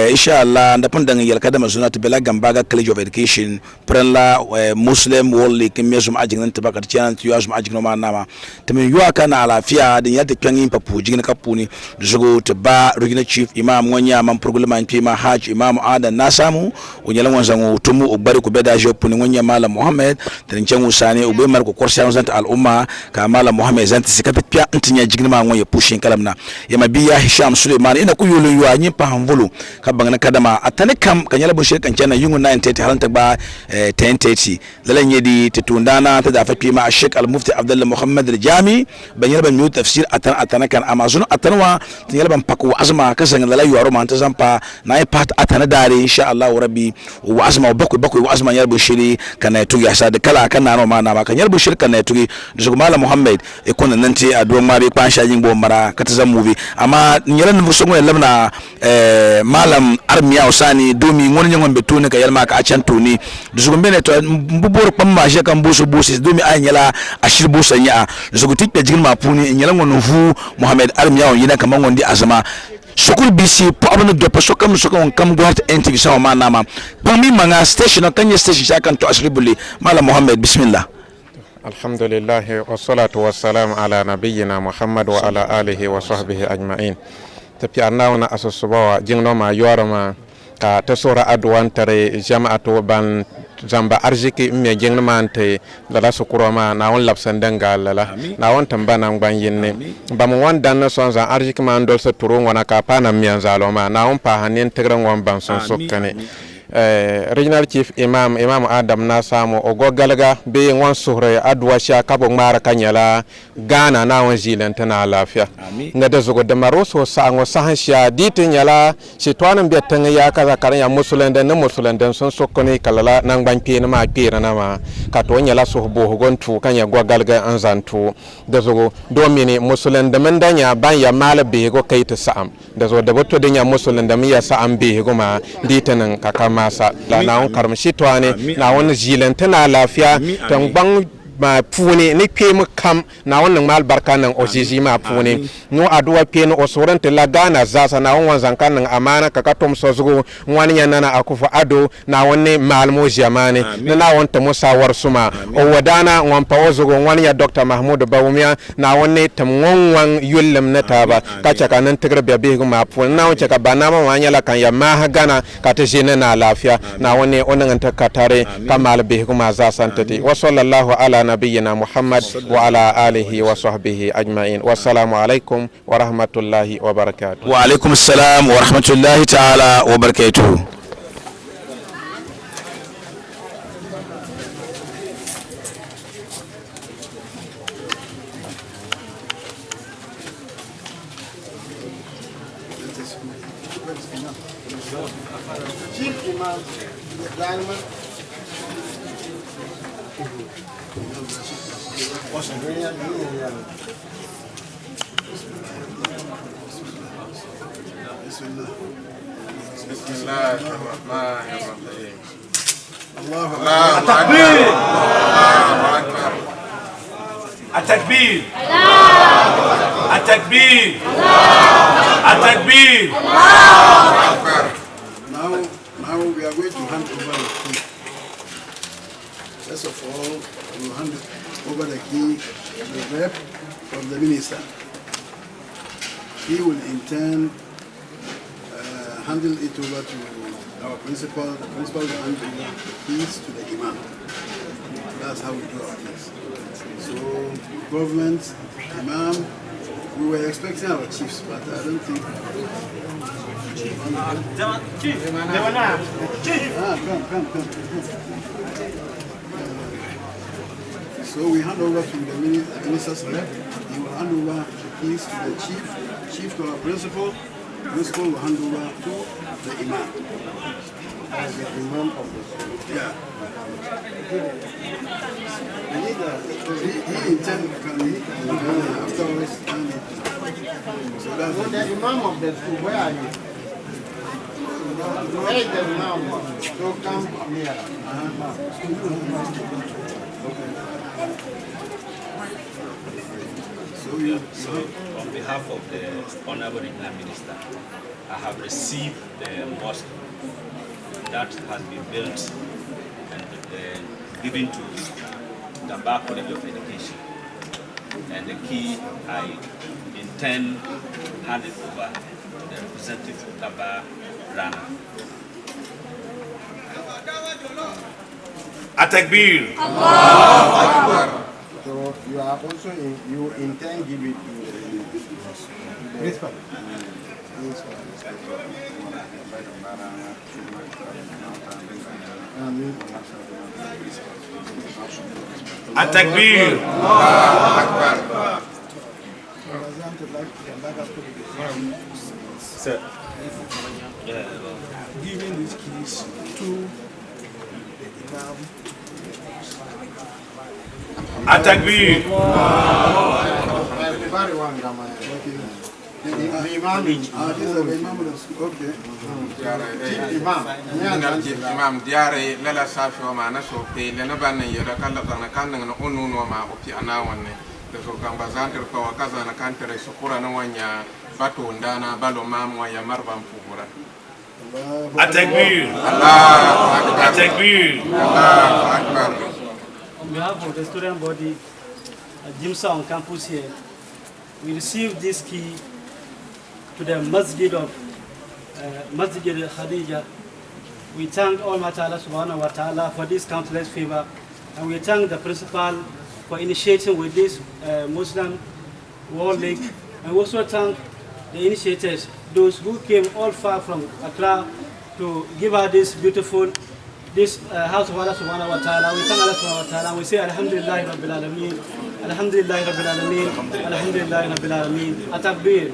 Inshallah, ndapanda yalkada mazuna tibela Gambaga College of Education, prenla Muslim World League, mezum ajignan tabaka tiyan tuyazum ajignoma nama. Temi yuaka na alafia de yate kwangi papu jigina kapuni zugo teba regional chief imam ngonya mam programa nkima haj imam ada nasamu unyala wanzangu tumu ubari kubeda jopuni ngonya mala Muhammad tenchangu sane ube mar ko korsa zanta al umma ka mala Muhammad zanta sikapit pia ntinya jigina ma ngonya pushin kalamna yama biya Hisham Suleiman ina ku yulu yu anyi pa hamvulu ka bangana kadama atane kam kanyala bo shirkan chana yungu 930 halanta ba 1030 lalanye di tetundana ta da fa pima Sheikh Al Mufti Abdullah Muhammad Jami banyar ban mu tafsir atana kan amazon atanwa tinyal ban paku azma kasan la yuaro man ta zampa na yi pat atana dare insha Allah rabbi wa azma bakwai wa azma yar bushiri kana tugi asada kala kan na ma na ba kan yar bushiri kana tugi da Malam Muhammad e kun nan ti ado ma be pan shajin bo mara kata zan movie amma nyalan nu so ngol lamna malam armiya usani domi ngon ngon beto ne ka yalma ka acan toni da su mbene to mbubor pamma je kan busu domi anyala ashir busanya zogutik pe jigin mapuni inyala ngono hu Muhammad Armiya yina kaman ngondi azama sokul bisi po abanu do paso kam kam gwart NTV sama manama pami manga station kanye station shakan to asribuli Malam Muhammad bismillah. Alhamdulillah wassalatu wassalamu ala nabiyyina Muhammad wa ala alihi wa sahbihi ajma'in. Tapi annauna asusubawa jingno ma yoroma ka tasora adwan tare jama'atu ban zamba arziki me jengna mante la sukuroma na won lapsan danga lala na won tambana ngban yinne bam won dan son za arziki man dol sa turu ngona ka pana miyan zaloma na won pa hanen tegran won ban son sokkane regional chief imam Adam na samu ogogalga be won suhre adwa sha kabo mara kanyala gana na won zilenta na lafiya na da zugo da maroso sa ngo sahan sha ditin yala shi twanan be tan ya kaza karan ya musulanda na musulanda son sokkone kalala nan ban pe na ma pe na ma ka to nyala so bo gontu kanya gogalga an zantu da zugo do mini musulanda man danya ban ya mala be go kaita sa'am da zo da botto danya musulanda mi ya sa'am be go ma ditanan kakama masa la na on karmashi to ne na wani jilanta na lafiya tan ban ma puni ni pem kam na wannan mal barka nan ojiji ma puni no aduwa pen o sorante la gana zasa na on wanzan kan nan amana kaka tom sozugo wani yana na akufa ado na wani malmo jamane na won ta musawar suma o wadana wan pa ozugo wani ya Dr. Mahmud Bawumia na wani tam wonwan yullam na taba kacha kanan tigre be ma puni na won chaka banama wanya la kan ya ma gana ka ta jina na lafiya na wani onan ta katare kamal be ma zasa tati wa sallallahu ala نبينا محمد وعلى آله وصحبه أجمعين والسلام عليكم ورحمة الله وبركاته. وعليكم السلام ورحمة الله تعالى وبركاته. بسم الله الرحمن الرحيم. الله أكبر. الله أكبر. التكبير التكبير التكبير. Now we are going to hand over the key. First of all, we will hand over the key to the rep of the minister. He will in turn handle it over to our principal. The principal will hand over the keys to the imam. That's how we do our things. So, government, imam, we were expecting our chiefs, but I don't think. Come. So we hand over to the minister's rep. He will hand over the keys to the chief to our principal will hand over to the imam. As the imam of the school. Yeah. He intends afterwards. So that's the imam of the school. Where are you? Where is the imam? So come here. So on behalf of the Honorable Prime Minister, I have received the mosque that has been built and given to Gambaga College of Education. And the key, I intend hand it over to the representative of Gambaga Rana. التكبير. So you are also you intend give it to the principal. التكبير. Sir. Giving these keys to the imam. التكبير. imam diare lela safi wa maana so pe lena banne yeda kala kana kanna no onu no ma opi ana wanne de so kamba zanter ko wakaza na kantere sukura na wanya bato ndana balo mamwa ya marba mfugura. التكبير. الله التكبير. الله akbar. On behalf of the student body at Jimsa on campus here, we received this key to the Masjid of Masjid Khadijah. We thank Almighty Allah subhanahu wa ta'ala for this countless favor, and we thank the principal for initiating with this Muslim World League, and we also thank the initiators, those who came all far from Accra to give us this beautiful house of Allah subhanahu wa ta'ala. We thank Allah subhanahu wa ta'ala, and we say Alhamdulillah Rabbil Alameen, Alhamdulillah Rabbil Alameen, Alhamdulillah Rabbil Alameen. Atakbir.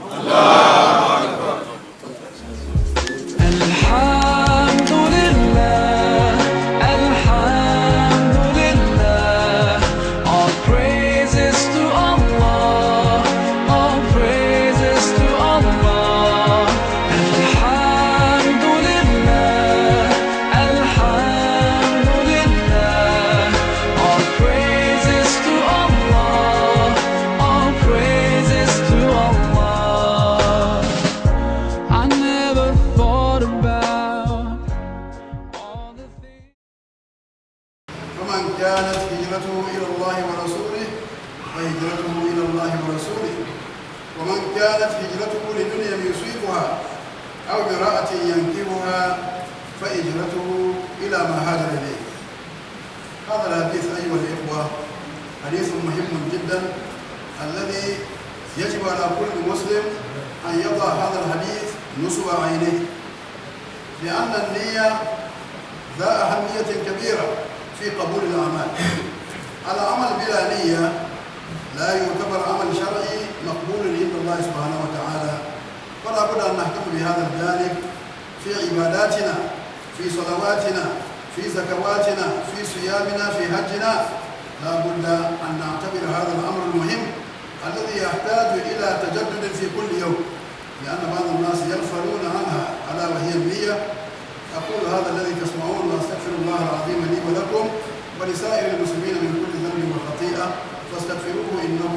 فاستغفروه إنه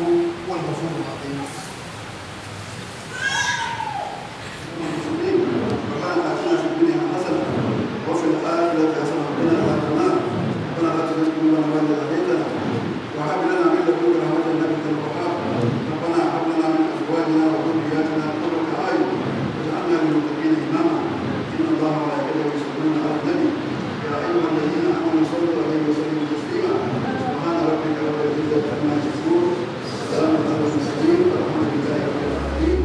هو الغفور الرحيم. ربنا آتنا في الدنيا حسنة وفي الآخرة حسنة وقنا عذاب النار. ربنا لا تزغ قلوبنا بعد إذ هديتنا وهب لنا من لدنك رحمة إنك أنت الوهاب. ربنا هب لنا من أزواجنا وذرياتنا قرة أعين واجعلنا للمتقين إماما. إن الله وملائكته يصلون على النبي يا أيها الذين آمنوا صلوا عليه وسلموا تسليما. سبحان ربك رب العزة عما يصفون وسلام على المرسلين والحمد لله رب العالمين.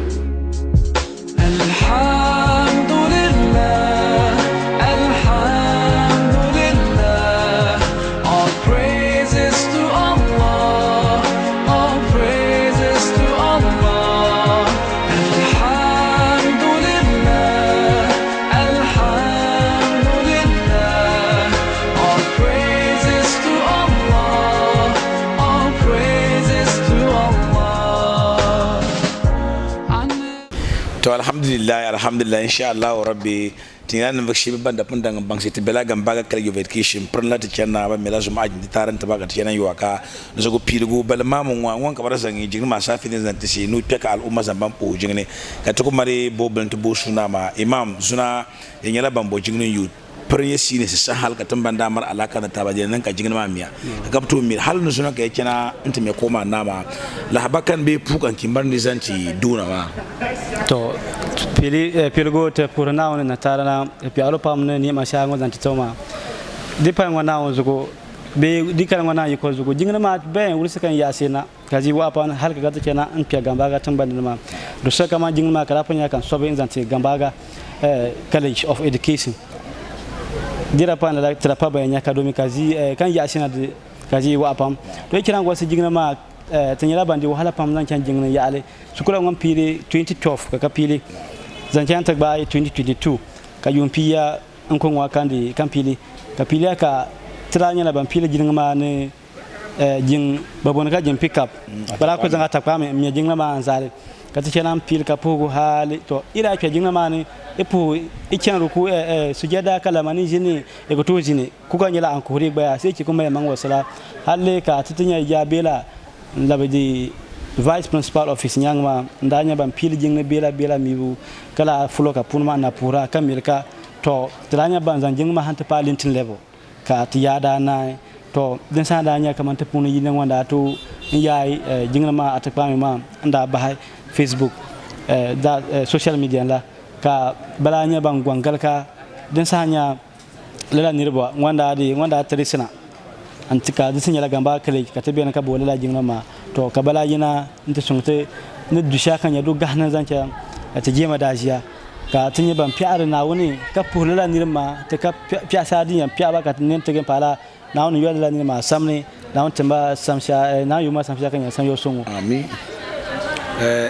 الحمد لله الحمد لله all praises to Allah all praises to Allah الحمد لله الحمد لله all praises to Allah all praises to Allah. To alhamdulillah insha Allah rabbi tingana na bakshi banda punda ngambang siti bela Gambaga kala education prla ta kenna ba mela zuma ajin taran ta baka kenan yuwaka da zago pirgo bal mamu wan ka bara zangi jin ma safi ne zanti si nu peka al umma zamban po jingne ka to mari bo blan to bo suna ma imam suna yanyala bambo jingne yu premier sine sa hal ka tambanda mar alaka na tabaje nan ka jingna ma miya ka to mi hal no suna ka yakena inta me koma nama la habakan be pukan kimbar ni zanti duna ma to pilgo te purna on na tarana pi alo pamne ni ma shango zanti toma dipa ngwana on zugo be dikala ngwana yiko zugo jingna ma be wulisa kan yasina kaji wa pan hal ka gata kenan an pi Gambaga tambanda ma do saka ma jingna ma kala panya kan sobe zanti Gambaga College of Education dira pan la trapa ba nya kadomi kazi kan yasina de kaji wa pam to kiran go jingna ma tanyala bandi wahala pam zan kan jingna yale sukula ngam pili 2012 ka pili zan kan ta ba 2022 ka yumpiya an kon wa kandi kan pili ka pili ka tranya la ban pili jingna ma ne jing babon ka jing pick up bala ko zan ta kwa me jingna ma anzale ka ta kenan pili ka pogo hali to ira ka jingna ma ne epo ikan ruku sujada kala mani jini e ko to jini ku kan yala an ko ri baya sai ki kuma ya mango sala halle ka titinya ya bela labadi vice principal office nyangma ndanya ban pili jingna bela mibu kala fuloka punma na pura kamirka to tlanya ban zan jingma hanta palintin level ka tiyada na to den sa danya kamanta punu yin wanda to yayi jingna ma atakpa ma nda bahai Facebook social media la ka balanya ban gwangal ka den sa nya lala nirba wanda trisina antika disin yala Gambaga College ka tabe na ka bolela jingna ma to ka bala yina nta sungte ne dusha kan ya do gahna zanca ta jema dajiya ka tinye ban piar na woni ka polela nirma ta ka piasa din ya piaba ka tin te pala na woni yala nirma samne na won tamba samsha na yuma samsha kan ya sam yo songo amin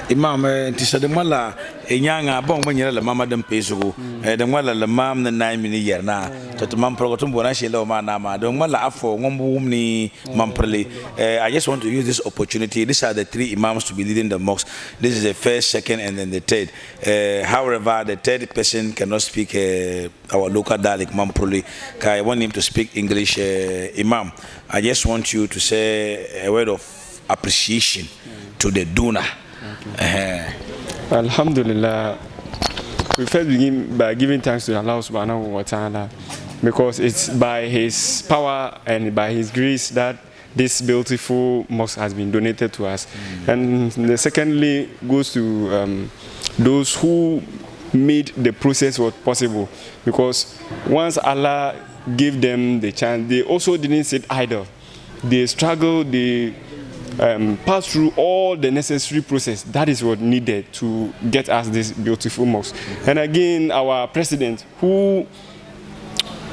imam tisade mala nyanga bon manyela la mama dam pesugo de mala la mam na 9 mini yerna to mam progotum bona shelo ma na ma de mala afo ngombu ni mamprele I just want to use this opportunity. These are the 3 imams to be leading the mosque. This is the first, second and then the third. However, the third person cannot speak our local dialect mamprele. I want him to speak English. Imam, I just want you to say a word of appreciation to the donor. Alhamdulillah, we first begin by giving thanks to Allah subhanahu wa ta'ala, because it's by his power and by his grace that this beautiful mosque has been donated to us. And the secondly goes to those who made the process what possible, because once Allah gave them the chance, they also didn't sit idle. They struggled, they pass through all the necessary process. That is what needed to get us this beautiful mosque. And again, our president, who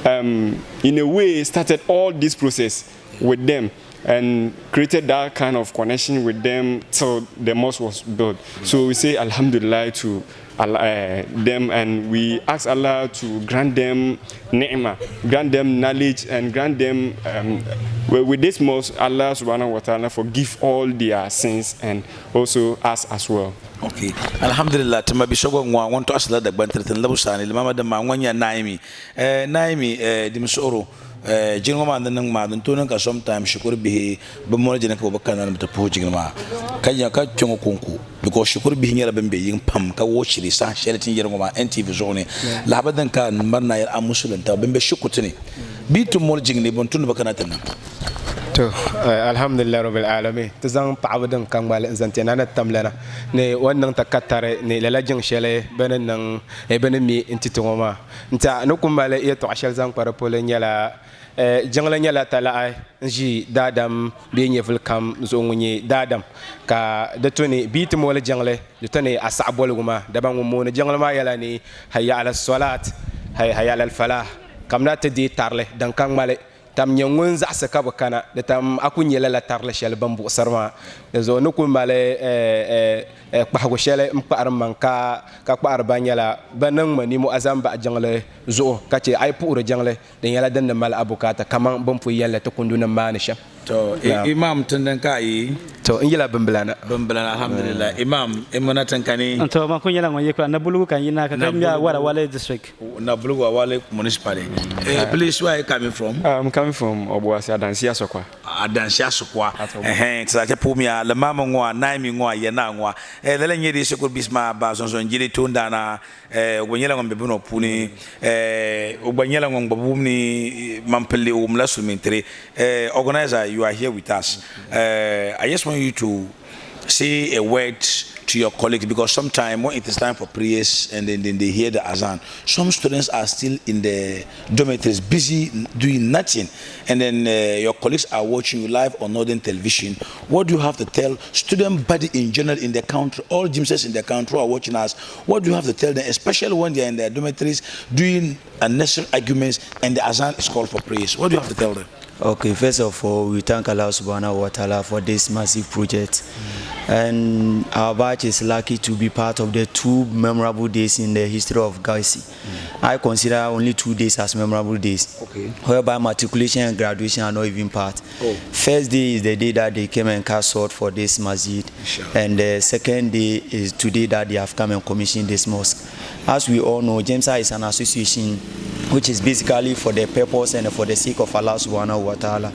in a way started all this process with them and created that kind of connection with them till the mosque was built. So we say alhamdulillah to them, and we ask Allah to grant them ni'mah, grant them knowledge, and grant them with this mosque, Allah subhanahu wa ta'ala forgive all their sins and also us as well. Okay, alhamdulillah. Tama bishogo ngwa wanto asla da bantritin labusani mama da ma wanya naimi dimsoro jingo ma nan ma dan to nan ka sometimes shukur bihi ba mo jina ka ba kana ta po jingo ma kanya ka chongo konko because shukur bihi nyala ban be yin pam ka wo shiri sa shele tin jingo ma NTV zone la badan ka marna yar amusulun ta ban be shukutuni bitu mo jingo bon tun ba kana tan to alhamdulillah rabbil alamin to zan pa'abudan kan mal zantena na tamlana ne wannan takattare ne lalajin shele banan nan e banan mi intito ma nta no kumbale e to ashal zan para polen yala jangla nyala tala ay ji dadam be nyeful kam zo ngunyi dadam ka da tuni bitu mo la jangle da tani asabol guma da ban mo ne jangla ma yala ni hayya ala salat hayya ala al falah kam na tadi tarle dan kan male tam nyangun za sa ka bakana da tam akunyela la tarle shel bambu sarma zo no kun male kpahago shele mpar manka ka kpar banyala banan mani mu azam ba jangle zo kace ay pour jangle da yala dan mal abukata kaman bampu yalla to kunduna manisha to imam tundan kai to ingila bamblana alhamdulillah imam imana tankani to ma kunyala ngoye kwa na bulugu kan yina ka kambia wala district na bulugu wala municipality please where are you coming from? I'm coming from Obuasi Adansia Sokwa. Adansia Sokwa. Tsa pumia la mama ngwa naimi ngwa yena ngwa. Lele nyedi sokol bisma ba sonso njili tunda na ogonyela ngombe buno puni ogonyela ngombe bumni mampeli umla sumintre. Organizer, you are here with us. I just want you to say a word to your colleagues, because sometimes when it is time for prayers and then they hear the azan, some students are still in the dormitories busy doing nothing, and then your colleagues are watching you live on Northern television. What do you have to tell student body in general in the country, all gymnasts in the country who are watching us? What do you have to tell them, especially when they are in their dormitories doing unnecessary arguments and the azan is called for prayers? What do you have to tell them? Okay, first of all, we thank Allah subhanahu wa ta'ala for this massive project. And our batch is lucky to be part of the 2 memorable days in the history of Gaisi. I consider only 2 days as memorable days, whereby matriculation and graduation are not even part. First day is the day that they came and cast salt for this masjid, and the second day is today that they have come and commissioned this mosque. As we all know, JEMSA is an association which is basically for the purpose and for the sake of Allah subhanahu wa ta'ala.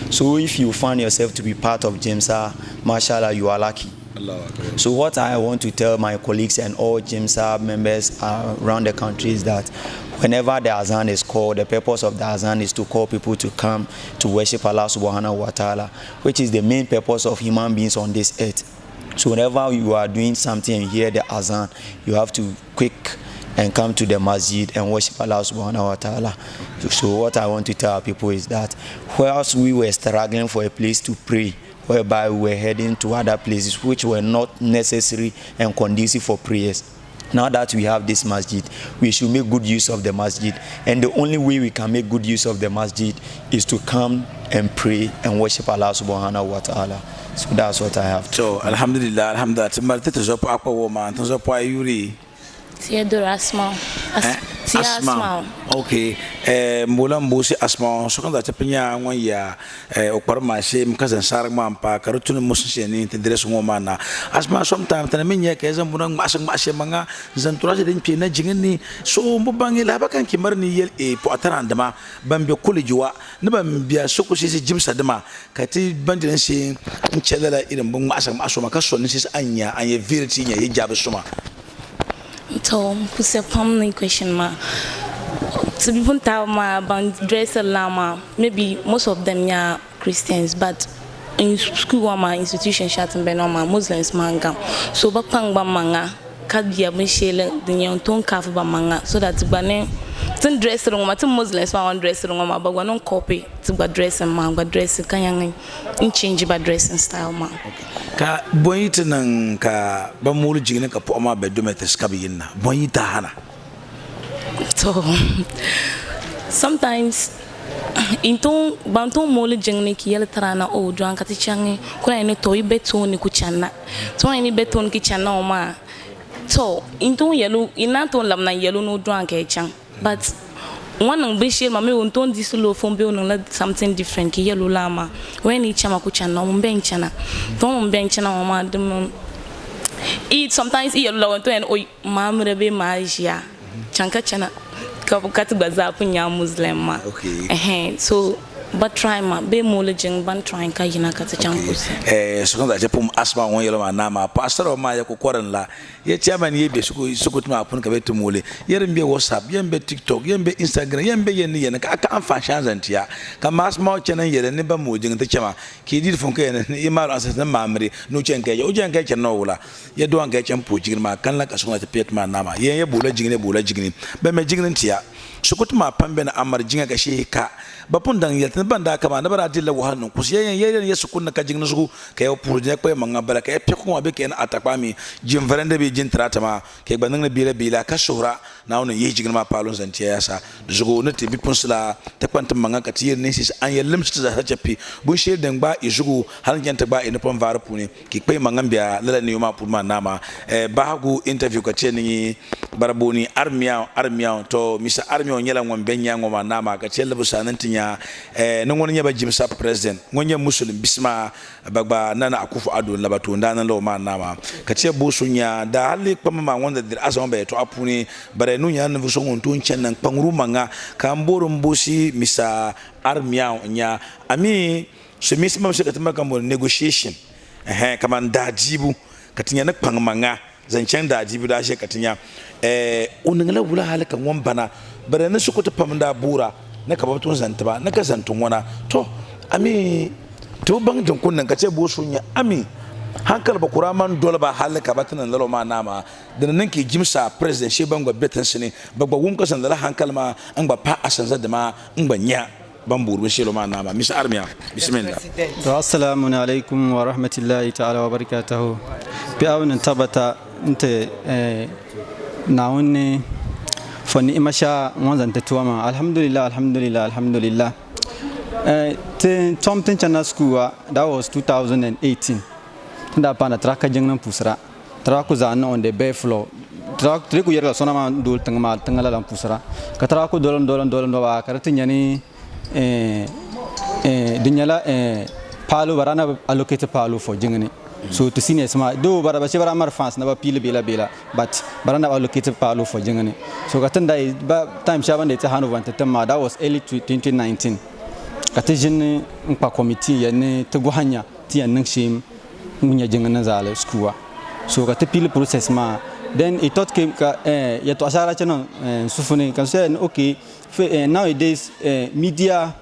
So if you find yourself to be part of JEMSA, mashallah, you are lucky. So what I want to tell my colleagues and all JEMSA members around the country is that whenever the azan is called, the purpose of the azan is to call people to come to worship Allah subhanahu wa ta'ala, which is the main purpose of human beings on this earth. So whenever you are doing something and hear the azan, you have to quick and come to the masjid and worship Allah subhanahu wa ta'ala. So what I want to tell people is that whilst we were struggling for a place to pray, whereby we were heading to other places which were not necessary and conducive for prayers, now that we have this masjid, we should make good use of the masjid. And the only way we can make good use of the masjid is to come and pray and worship Allah subhanahu wa ta'ala. So that's what I have. So alhamdulillah, alhamdulillah. Theodore Asma. Asma. Okay. Mula mbusi asma. So kan dati penya ngwa ya okpar mashe mkaza sarang mampa karutun musi ni tendres ngoma na. Asma sometimes tana menya keza mbuna mashe manga zantura se den pina jingeni so mbubangi la bakan kimar ni yel po atara ndama bambe kulijuwa ne bambia soko se jimsa dama kati bandin se nchelela irin mbun mashe makaso ni se anya virity nya hijabu suma. So, put a common question, ma. To be put out my dress lama, maybe most of them are Christians, but in school, my institution shouting Benoma, Muslims manga. So, Bakang Bamanga, Khadijah, Michelle, the young tone cafe Bamanga, so that Bane, some dress room, my 2 Muslims found dress room, but one copy to go dress and man, but dress a kayang in change by dressing style, ma. Ka boyita nan ka ba mulu jigine ka po ma beddo metes kabiyina boyita hana. So sometimes into bantu mulu jigine ki yele tarana o dwan kati changi kuna ene toy beton ni kuchana so ene beton ki chana o ma so into yelu inato lamna yelu no dwan ke chang but one ng bishil mami unton disulo fombe unla something different ki yelu lama when ni chama kuchana mo benchana ton benchana o ma dum eat sometimes eat yelu to en o mamre be magia chanka chana kati baza punya Muslim ma. Okay. So but try ma be molejing ban try ka yina kati campus. So da japum asma won yelo ma na ma pastor ma ya ko koran la ye chairman ye be suko tuma apun ka betu mole yerin be WhatsApp yen be TikTok yen be Instagram yen be yen yen ka an fa chanzantia ka masma chenen yere ne ba mojin ta chama ki dir fon ka yen e ma asas na mamre no chen ka yo chen ka chen no wala ye do an ka chen po jigin ma kan la ka so ta pet ma na ma yen ye bola jigin be me jigin tia suko tuma pambe na amar jinga ka shi ka ba pun dan yeltin banda kama na bara dilla wa hanu kus yen yesu kunna ka jigin su ka yo purje ko manga bala ka pe ko be ken atakpa mi jim verende be jin trata ma ke ba nang bila ka shura na wono ye jigin ma palon zantiya yasa zugo na tibi pun sala ta kwanta manga ka tiyir ne sis an yelim sta za chapi bun she den ba izugo hal janta ba ina pon var puni ki pe manga biya lala ni ma purma nama ba gu interview ka teni baraboni armiya to misa armiya nyela ngom benya ngoma nama ka tella bu sanantinya no ngoni nyaba jimsa president ngonya muslim bisma bagba nana akufu ado labato ndana lo ma nama katia busunya da hali kpama ma wanda dir azon be to apuni bare nu nya nvu so ngon tun chen nan pangru manga ka mboro mbosi misa armia nya ami so misma so katama ka negotiation kama ndajibu katinya na pang manga zancen dajibu da she katinya unngala wula halaka ngom bana bare na su ko ta pamda bura na ka batun zanta ba na ka zantun wana to ami to bang din kunnan ka ce bosunya ami hankal ba kuraman dole ba halaka batan lalo ma nama da nan ke jimsa president she bangwa betan sine bagba wum ka san da hankal ma an ba fa asan da ma an banya ban buru she lo ma nama misa armiya bismillah to assalamu alaikum wa rahmatullahi ta'ala wa barakatuh bi awun tabata inte nawunne fani imasha wanzan tatuama alhamdulillah Tomten Chana School that was 2018 tunda pana traka jengnan pusra traku zana on the bare floor triku yerga sona ma dul tangala lam pusra ka traku dolan wa karati nyani dinyala palu barana allocate palu for jengani so to senior sama do bara mar fans na ba pile bela but barana allocate palu for jengani so katanda ba time shaban de ta hanover tamma that was early 2019 katijin mpa committee yani to gohanya ti yan shim munya jengana zale skuwa so ka pile process ma then it thought came ka ya to asara chano sufune kan say okay nowadays media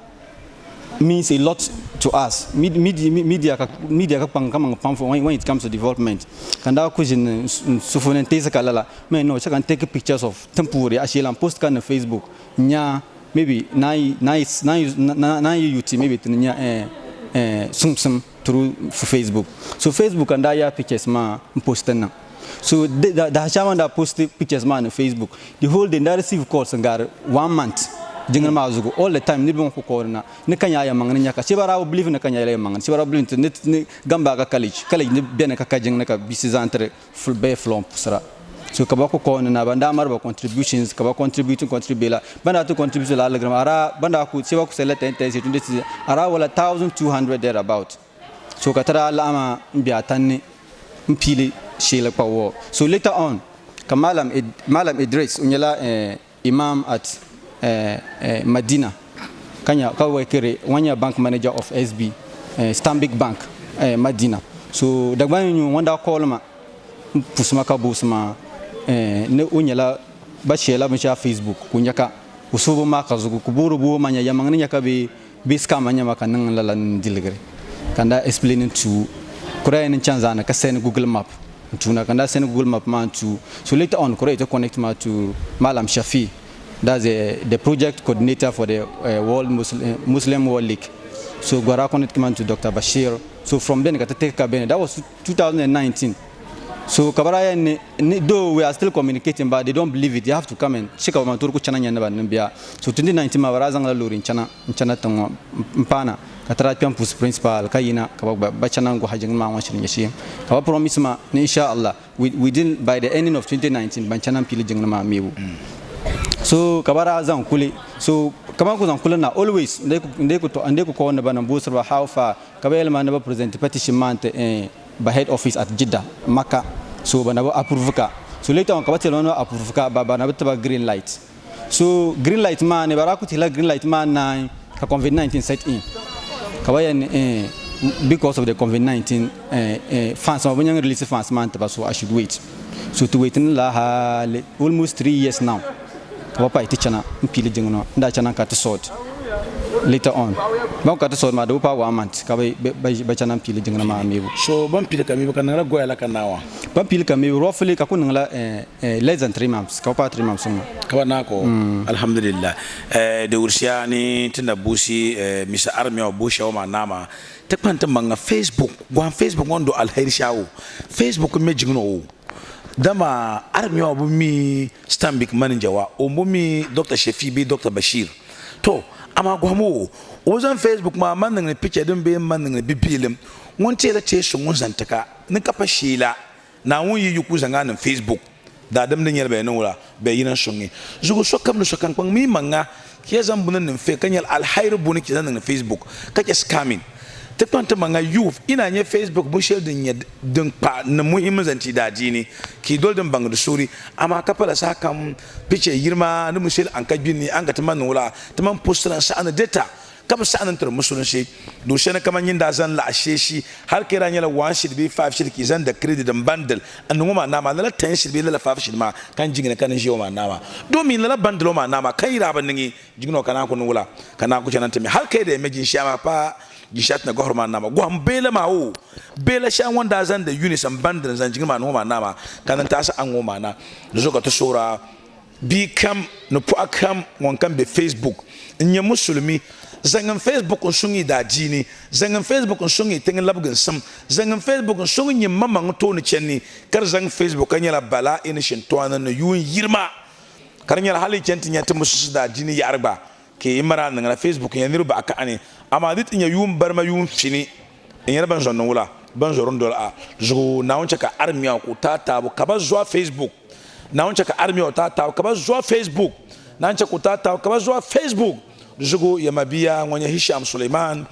means a lot to us media ka pang when it comes to development kanda kujin sufune tesa kalala me no check and take pictures of temporary ashila post kan na Facebook nya maybe nice youth maybe tnya sum through Facebook so Facebook and ya pictures ma post na so the hashama da post pictures ma on Facebook the whole day that receive calls ngar 1 month jingal ma zugo all the time ni bon ko korna ni kanya ya mangani nyaka sibara believe na kanya ya mangani sibara believe ni Gambaga college ni bene ka kajing na ka bisisantre full bay flom pusra so kabako ko na banda marba contributions kaba contribute banda to contribute la alagram ara banda ku sewa ku select intense tunde ara wala 1200 there about so katara alama biya tanni mpili shela pawo so later on kamalam Idris unyala imam at Medina kanya kawekere wanya bank manager of SB Stanbic Bank Medina so dagbanyu wanda call ma pusma ka busma ne unyala ba shela ba Facebook kunyaka usubu maka zugu kuburu bu manya yamangni nyaka be scam manya maka nan lalan diligre kanda explaining to Korea in Tanzania ka send Google Map tuna kanda send Google Map man to so later on Korea to connect ma to Malam Shafi that's the project coordinator for the World Muslim World League so Gwara connect man to Dr. Bashir so from then kata take kabene that was 2019 so kabaraya though we are still communicating but they don't believe it you have to come and check out manturku chana nyana banambia so 2019 mabarazang la luri chana tango mpana katara campus principal kayina kababa bachana ngo hajing ma washin yashi kaba promise ma insha Allah we did by the ending of 2019 banchana pili jingna ma mewu so kabara zan kule so kama ku zan kule na always ndeko ko wona banan busra how far kabel ma na ba present petition mante by head office at Jeddah Makkah so banaba approve ka so later on kabate lono approve ka baba na ba green light So green light man ne baraku tila green light man na ka COVID-19 set in. Kawayan because of the COVID-19 fans of when release fans man so I should wait. So to wait in la almost 3 years now. Papa itichana mpili jingono nda chana kat sort later on ba kat sort ma do pa wa month ka ba chana mpili jingono ma mebu so ban pili ka mebu kana go yala kanawa ban pili ka mebu roughly ka kun ngala less than 3 months ka pa 3 months ka na ko alhamdulillah de ursiani tinda busi misa army o bushi o ma nama te kwanta manga Facebook ngondo alhairi shawo Facebook me jingono dama army wa bumi Stanbic manager wa ombumi Dr. Shefi Dr. Bashir to ama gwamo ozan Facebook ma mannan ne picture din be mannan ne bibilim won tele te so won zantaka nin kafa shila na won yi yuku zanga nan Facebook da dam din yelbe nan wala be yinan shongi zugo sokam no sokan pang mi manga ke zan bunan nan fe kanyal alhair buni ki zan nan Facebook kake scamming te kwanta manga youth ina nye Facebook mun shel din pa na muhimmin zanci daji ne ki dol din bang da suri amma ka fara sakam pice yirma na mun shel an ka binni an ga taman wala taman poster sa an data kaba sa an tar musulun shi do she na kaman yin da zan la ashe shi har kai ran yala 1 shit be 5 shit ki zan da credit dan bundle an ngoma na ma la 10 shit be la 5 shit ma kan jingina kan shi ma na ma domin la bundle ma na ma kai ra ban ngi jingino kana ku wala kana ku canan tami har kai da imagine shi ma fa gishat na gohorma nama gwam bela ma o bela shan wanda zan da unison bandan zan jingma no ma nama kanan ta sa an goma na zo ka to sura bi kam no po akam won kan be Facebook nya musulmi zangan Facebook on sungi da jini zangan Facebook on sungi tengin labgan sam zangan Facebook on sungi nya mamman to ni chenni kar zang Facebook kan yala bala in shin to anan yun yirma kar nya hali chentin nya ta musu da jini ya arba ke imara nan na Facebook ya niru ba aka ane amma dit nya yum barma yum fini in yar ban zonnon wula ban zoron dol a zo na wonce ka armiya ko ta tabo ka ba zuwa Facebook na wonce ka armiya ta tabo ka ba zuwa Facebook na wonce ko ta tabo ka ba zuwa Facebook zugo ya mabiya wanya Hisham Suleiman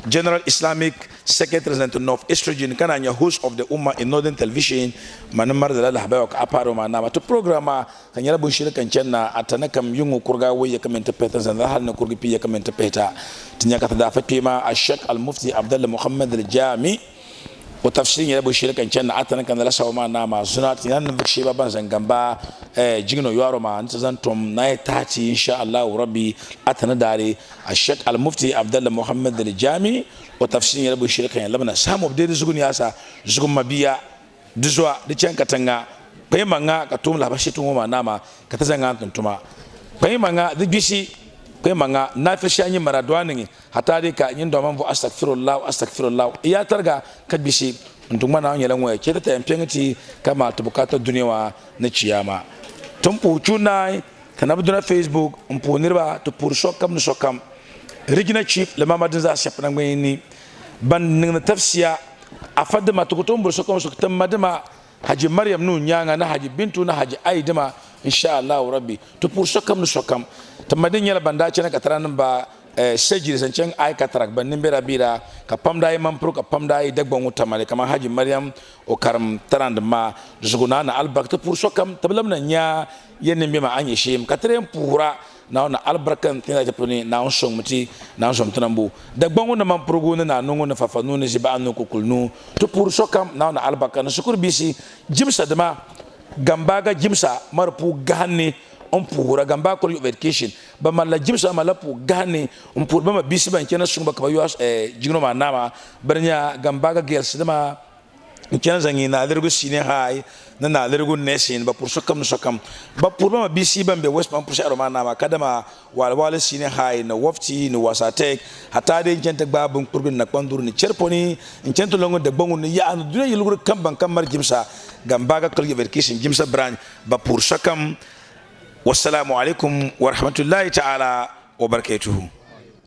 General Islamic Secretary and North East Region kana nya host of the Ummah in Northern Television manamar da Allah ba ka aparo ma na to programa kan yara bun shirkan canna atana kam yungu kurga waye kamenta peta zan hal na kurgi piya kamenta peta tinya ka da fatima Sheikh Al-Mufti Abdullah Muhammad Al-Jami wa tafsirin yara bun shirkan canna atana kan da lasawa ma na ma sunat yan nan shi baban zan gamba jigno yaro ma an zan tom na tati insha Allah rabbi atana dare Sheikh Al-Mufti Abdullah Muhammad Al-Jami wa tafsirin yara bun shirkan labana samu da zugun yasa zugun mabiya duzwa da can katanga pai manga ka tum la bashi tun ma nama ka ta zanga tuntuma pai manga da bishi pai manga na fi shanyi maradwani hata dai ka yin domin bu astaghfirullah ya targa ka bishi tun mana an yalan waya ke ta yamfiyati kama ta bukatar duniya na ciyama tun pucu na kana buduna Facebook un punirba to pur sokam no sokam regional chief le mamadin za shafna ngani ban nin tafsiya afadma tukutum bur sokam sokam madama haji maryam nu nyanga na haji bintu na haji aidima insha Allah rabbi to pur sokam no sokam tamadin yala banda ce na kataran ba sajiri sancen ai katarak ban nimbera bira ka pamda ai mampro ka pamda ai dagban utamale kama haji maryam o karam tarand ma zuguna na albak to pur sokam tablam na nya yenne mi ma anye shem katren pura na na albarkan tina japoni na on song muti na on som tanambu dagban na mampro go na nungu na fafanu ne ziba anu ko kulnu to pur sokam na albarkan sukur bisi jimsa dama gambaga jimsa marpu ganni on pura gamba ko education ba mala jimsa mala pu gane on pur ba bisi ban kenan sun ba ka yo jigno ma nama barnya gamba ga girls dama kenan zangi na dergo sine hay na dergo nesin ba pur sokam ba pur ba bisi ban be west ban pusha ma nama kadama wal sine hay na wafti ni wasatek hata de kenta ba bun purbin na kwandur ni cherponi kenta longo de bangun ni ya anu duna yulur kamban kamar jimsa gamba ga ko education jimsa branch ba pur sokam والسلام عليكم ورحمة الله تعالى وبركاته.